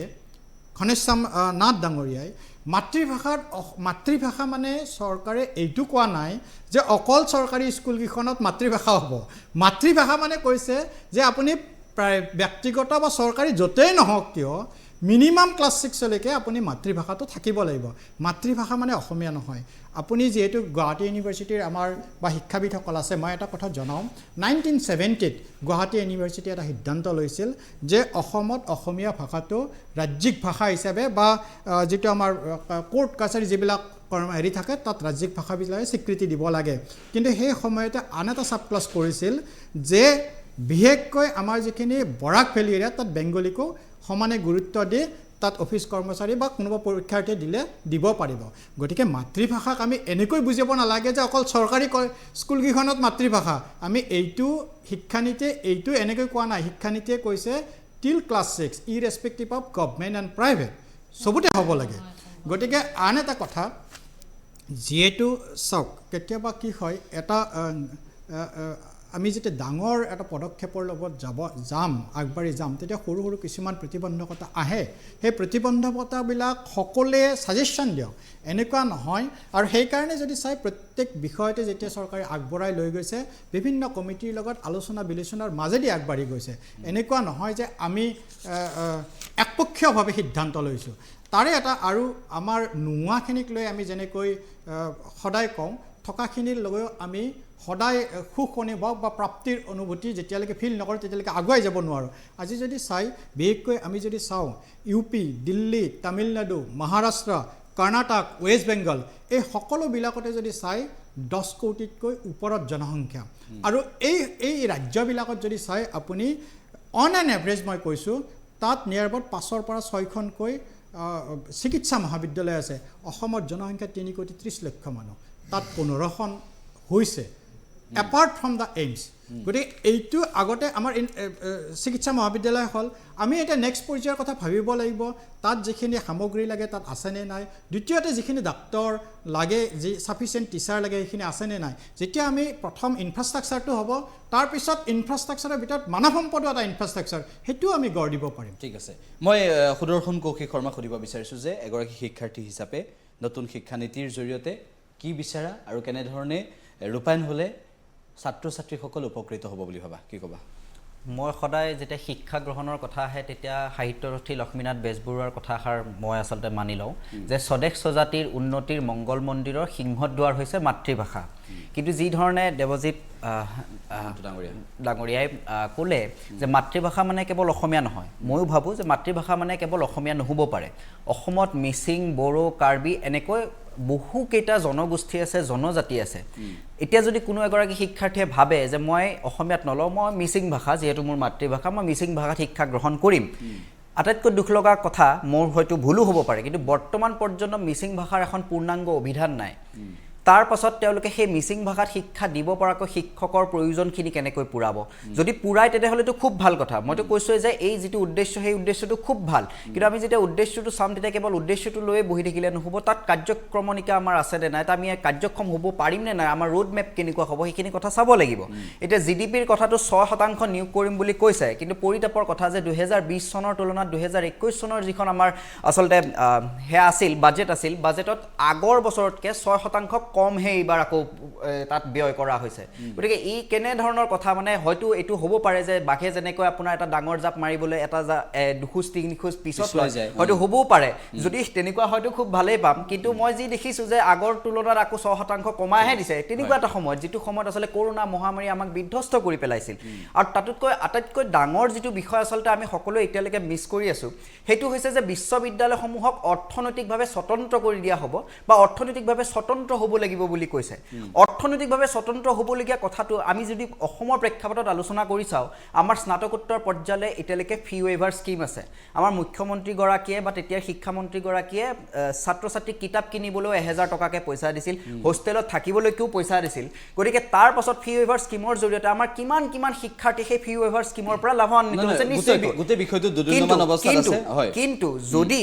ঘনশ্যাম নাথ ডাঙৰীয়াই মাতৃভাষা মানে চৰকাৰে এইটো কোৱা নাই যে অকল চৰকাৰী স্কুলকেইখনত মাতৃভাষা হ'ব মাতৃভাষা মানে কৈছে যে আপুনি প্ৰায় ব্যক্তিগত বা চৰকাৰী য'তেই নহওক কিয় মিনিমাম ক্লাছ 6লৈকে আপুনি মাতৃভাষাটো থাকিব লাগিব মাতৃভাষা মানে অসমীয়া নহয় আপুনি যিহেতু গুৱাহাটী ইউনিভাৰ্চিটিৰ আমাৰ বা শিক্ষাবিদসকল আছে মই এটা কথা জনাওঁ 1970ত গুৱাহাটী ইউনিভাৰ্চিটিয়ে এটা সিদ্ধান্ত লৈছিল যে অসমত অসমীয়া ভাষাটো ৰাজ্যিক ভাষা হিচাপে বা যিটো আমাৰ কোৰ্ট কাছাৰী যিবিলাক হেৰি থাকে তাত ৰাজ্যিক ভাষাবিলাকে স্বীকৃতি দিব লাগে কিন্তু সেই সময়তে আন এটা ছাব ক্লাছ কৰিছিল যে বিশেষকৈ আমাৰ যিখিনি বৰাক ভেলী এৰিয়া তাত বেংগলীকো সমানে গুৰুত্ব দি তাত অফিচ কৰ্মচাৰী বা কোনোবা পৰীক্ষাৰ্থী দিলে দিব পাৰিব গতিকে মাতৃভাষাক আমি এনেকৈ বুজিব নালাগে যে অকল চৰকাৰী স্কুলকেইখনত মাতৃভাষা আমি এইটো শিক্ষানীতিয়ে এইটো এনেকৈ কোৱা নাই শিক্ষানীতিয়ে কৈছে till class 6 irrespective of government and private চবতে হ'ব লাগে গতিকে আন এটা কথা যিহেতু চাওক কেতিয়াবা কি হয় এটা আমি যেতিয়া ডাঙৰ এটা পদক্ষেপৰ লগত আগবাঢ়ি যাম তেতিয়া সৰু সৰু কিছুমান প্ৰতিবন্ধকতা আহে সেই প্ৰতিবন্ধকতাবিলাক সকলোৱে ছাজেশ্যন দিয়ক এনেকুৱা নহয় আৰু সেইকাৰণে যদি চাই প্ৰত্যেক বিষয়তে যেতিয়া চৰকাৰে আগবঢ়াই লৈ গৈছে বিভিন্ন কমিটিৰ লগত আলোচনা বিলোচনাৰ মাজেদি আগবাঢ়ি গৈছে এনেকুৱা নহয় যে আমি একপক্ষীয়ভাৱে সিদ্ধান্ত লৈছোঁ তাৰে এটা আৰু আমাৰ নোহোৱাখিনিক লৈ আমি যেনেকৈ সদায় কওঁ থকাখিনিৰ লৈও আমি সদায় সুখ অনুভৱ বা প্ৰাপ্তিৰ অনুভূতি যেতিয়ালৈকে ফিল নকৰোঁ তেতিয়ালৈকে আগুৱাই যাব নোৱাৰোঁ আজি যদি চাই বিশেষকৈ আমি যদি চাওঁ ইউপি দিল্লী তামিলনাডু মহাৰাষ্ট্ৰ কৰ্ণাটক ৱেষ্ট বেংগল এই সকলোবিলাকতে যদি চাই 10 কোটিতকৈ ওপৰত জনসংখ্যা আৰু এই ৰাজ্যবিলাকত যদি চাই আপুনি অন এন এভাৰেজ মই কৈছোঁ তাত নিয়াৰবাউট 5ৰ পৰা 6খনকৈ চিকিৎসা মহাবিদ্যালয় আছে অসমত জনসংখ্যা 3 কোটি 30 লক্ষ মানুহ তাত 15খন হৈছে এপাৰ্ট ফ্ৰম দ্য এইমছ গতিকে এইটো আগতে আমাৰ চিকিৎসা মহাবিদ্যালয় হ'ল আমি এতিয়া নেক্সট পৰ্যায়ৰ কথা ভাবিব লাগিব তাত যিখিনি সামগ্ৰী লাগে তাত আছেনে নাই দ্বিতীয়তে যিখিনি ডাক্তৰ লাগে যি ছাফিচিয়েণ্ট টিচাৰ লাগে সেইখিনি আছেনে নাই যেতিয়া আমি প্ৰথম ইনফ্ৰাষ্ট্ৰাকচাৰটো হ'ব তাৰপিছত ইনফ্ৰাষ্ট্ৰাকচাৰৰ ভিতৰত মানৱ সম্পদৰ এটা ইনফ্ৰাষ্ট্ৰাকচাৰ সেইটোও আমি গঢ় দিব পাৰিম ঠিক আছে মই সুদৰ্শন কৌশিক শৰ্মাক সুধিব বিচাৰিছোঁ যে এগৰাকী শিক্ষাৰ্থী হিচাপে নতুন শিক্ষানীতিৰ জৰিয়তে কি বিচাৰা আৰু কেনেধৰণে ৰূপায়ণ হ'লে ছাত্ৰ ছাত্ৰীসকল উপকৃত হ'ব বুলি ভাবা কি ক'বা মই সদায় যেতিয়া শিক্ষা গ্ৰহণৰ কথা আহে তেতিয়া সাহিত্যৰথী লক্ষ্মীনাথ বেজবৰুৱাৰ কথাষাৰ মই আচলতে মানি লওঁ যে স্বদেশ স্বজাতিৰ উন্নতিৰ মংগল মন্দিৰৰ সিংহদ্বাৰ হৈছে মাতৃভাষা কিন্তু যি ধৰণে দেৱজিৎ ডাঙৰীয়াই ক'লে যে মাতৃভাষা মানে কেৱল অসমীয়া নহয় ময়ো ভাবোঁ যে মাতৃভাষা মানে কেৱল অসমীয়া নহ'ব পাৰে অসমত মিচিং বড়ো কাৰ্বি এনেকৈ বহুকেইটা জনগোষ্ঠী আছে জনজাতি আছে এতিয়া যদি কোনো এগৰাকী শিক্ষাৰ্থীয়ে ভাবে যে মই অসমীয়াত নলওঁ মই মিচিং ভাষা যিহেতু মোৰ মাতৃভাষা মই মিচিং ভাষাত শিক্ষা গ্ৰহণ কৰিম আটাইতকৈ দুখ লগা কথা মোৰ হয়তো ভুলো হ'ব পাৰে কিন্তু বৰ্তমান পৰ্যন্ত মিচিং ভাষাৰ এখন পূৰ্ণাংগ অভিধান নাই তাৰ পাছত তেওঁলোকে সেই মিচিং ভাষাত শিক্ষা দিব পৰাকৈ শিক্ষকৰ প্ৰয়োজনখিনি কেনেকৈ পূৰাব যদি পূৰাই তেতিয়াহ'লেতো খুব ভাল কথা মইতো কৈছোঁৱে যে এই যিটো উদ্দেশ্য সেই উদ্দেশ্যটো খুব ভাল কিন্তু আমি যেতিয়া উদ্দেশ্যটো চাম তেতিয়া কেৱল উদ্দেশ্যটো লৈয়ে বহি থাকিলে নহ'ব তাত কাৰ্যক্ৰমণিকা আমাৰ আছেনে নাই তাত আমি কাৰ্যক্ষম হ'ব পাৰিমনে নাই আমাৰ ৰোড মেপ কেনেকুৱা হ'ব সেইখিনি কথা চাব লাগিব এতিয়া GDPৰ কথাটো 6% নিয়োগ কৰিম বুলি কৈছে কিন্তু পৰিতাপৰ কথা যে 2020 চনৰ তুলনাত 2021 চনৰ যিখন আমাৰ আচলতে সেয়া আছিল বাজেট আছিল বাজেটত আগৰ বছৰতকৈ 6% কমহে এইবাৰ আকৌ তাত ব্যয় কৰা হৈছে গতিকে ই কেনেধৰণৰ কথা মানে হয়তো এইটো হ'ব পাৰে যে বাঘে যেনেকৈ আপোনাৰ এটা ডাঙৰ জাপ মাৰিবলৈ এটা দুখোজ তিনিখোজ পিছত লৈ যায় হয়তো হ'বও পাৰে যদি তেনেকুৱা হয়তো খুব ভালেই পাম কিন্তু মই যি দেখিছোঁ যে আগৰ তুলনাত আকৌ 6% কমাইহে দিছে তেনেকুৱা এটা সময়ত যিটো সময়ত আচলতে কৰোণা মহামাৰী আমাক বিধ্বস্ত কৰি পেলাইছিল আৰু তাতোতকৈ আটাইতকৈ ডাঙৰ যিটো বিষয় আচলতে আমি সকলোৱে এতিয়ালৈকে মিছ কৰি আছোঁ সেইটো হৈছে যে বিশ্ববিদ্যালয়সমূহক অৰ্থনৈতিকভাৱে স্বতন্ত্ৰ কৰি দিয়া হ'ব বা অৰ্থনৈতিকভাৱে স্বতন্ত্ৰ হ'বলৈ লাগিব বুলি কৈছে অৰ্থনৈতিকভাৱে স্বতন্ত্ৰ হ'বলগীয়া কথাটো আমি যদি অসমৰ প্ৰেক্ষাপটত আলোচনা কৰি চাওঁ আমাৰ স্নাতকোত্তৰ পৰ্যায়লৈ এতিয়ালৈকে ফি ৱেইভাৰ স্কিম আছে আমাৰ মুখ্যমন্ত্ৰীগৰাকীয়ে বা তেতিয়াৰ শিক্ষামন্ত্ৰীগৰাকীয়ে ছাত্ৰ ছাত্ৰীক কিতাপ কিনিবলৈ 1000 টকাকৈ পইচা দিছিল হোষ্টেলত থাকিবলৈকেও পইচা দিছিল গতিকে তাৰ পাছত ফি ৱেইভাৰ স্কিমৰ জৰিয়তে আমাৰ কিমান কিমান শিক্ষাৰ্থী সেই ফি ৱেইভাৰ স্কিমৰ পৰা লাভান্বিত হৈছে নিশ্চয় গোটেই বিষয়টো দুদিনমান অৱস্থাত আছে হয় কিন্তু যদি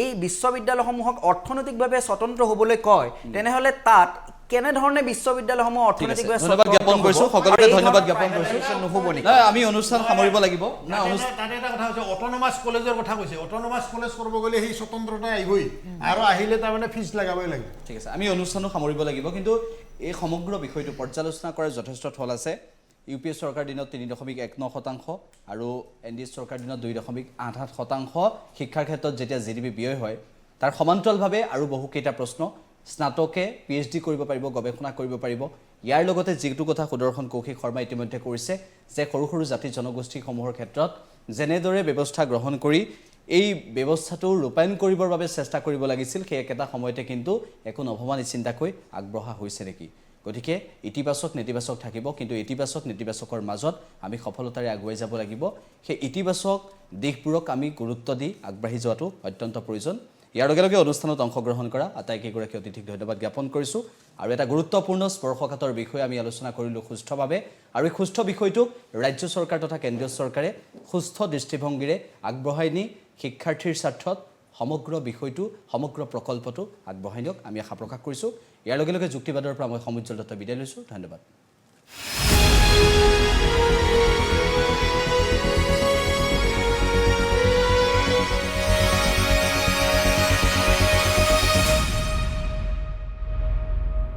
এই বিশ্ববিদ্যালয়সমূহক অৰ্থনৈতিকভাৱে স্বতন্ত্ৰ হ'বলৈ কয় তেনেহ'লে তাত কেনেধৰণে বিশ্ববিদ্যালয়সমূহ অৰ্থনৈতিকভাৱে ধন্যবাদ জ্ঞাপন কৰিছোঁ সকলোকে ধন্যবাদ জ্ঞাপন কৰিছোঁ নহ'ব নেকি নাই আমি অনুষ্ঠান সামৰিব লাগিব না তাতে এটা কথা হৈছে অট'নমাছ কলেজৰ কথা কৈছে অট'নমাছ কলেজ কৰিব গ'লে সেই স্বতন্ত্ৰতা আহিবই আৰু আহিলে তাৰমানে ফিজ লগাবই লাগিব ঠিক আছে আমি অনুষ্ঠানো সামৰিব লাগিব কিন্তু এই সমগ্ৰ বিষয়টো পৰ্যালোচনা কৰাৰ যথেষ্ট থল আছে ইউপিএ চৰকাৰ দিনত 3.19% আৰু এনডিএ চৰকাৰ দিনত 2.88% শিক্ষাৰ ক্ষেত্ৰত যেতিয়া জিডিপি ব্যয় হয় তাৰ সমান্তৰালভাৱে আৰু বহুকেইটা প্ৰশ্ন স্নাতকে পিএইচডি কৰিব পাৰিব গৱেষণা কৰিব পাৰিব ইয়াৰ লগতে যিটো কথা সুদৰ্শন কৌশিক শৰ্মা ইতিমধ্যে কৰিছে যে সৰু সৰু জাতি জনগোষ্ঠীসমূহৰ ক্ষেত্ৰত যেনেদৰে ব্যৱস্থা গ্ৰহণ কৰি এই ব্যৱস্থাটো ৰূপায়ণ কৰিবৰ বাবে চেষ্টা কৰিব লাগিছিল সেই একেটা সময়তে কিন্তু একো নভবা নিচিন্তাকৈ আগবঢ়া হৈছে নেকি গতিকে ইতিবাচক নেতিবাচক থাকিব কিন্তু ইতিবাচক নেতিবাচকৰ মাজত আমি সফলতাৰে আগুৱাই যাব লাগিব সেই ইতিবাচক দিশবোৰক আমি গুৰুত্ব দি আগবাঢ়ি যোৱাটো অত্যন্ত প্ৰয়োজন ইয়াৰ লগে লগে অনুষ্ঠানত অংশগ্ৰহণ কৰা আটাইকেইগৰাকী অতিথিক ধন্যবাদ জ্ঞাপন কৰিছোঁ আৰু এটা গুৰুত্বপূৰ্ণ স্পৰ্শকাতৰ বিষয় আমি আলোচনা কৰিলোঁ সুস্থভাৱে আৰু এই সুস্থ বিষয়টোক ৰাজ্য চৰকাৰ তথা কেন্দ্ৰীয় চৰকাৰে সুস্থ দৃষ্টিভংগীৰে আগবঢ়াই নি শিক্ষাৰ্থীৰ স্বাৰ্থত সমগ্ৰ বিষয়টো সমগ্ৰ প্ৰকল্পটো আগবঢ়াই নিয়ক আমি আশা প্ৰকাশ কৰিছোঁ ইয়াৰ লগে লগে যুক্তিবাদৰ পৰা মই সমুজ্জ্বল দত্ত বিদায় লৈছোঁ ধন্যবাদ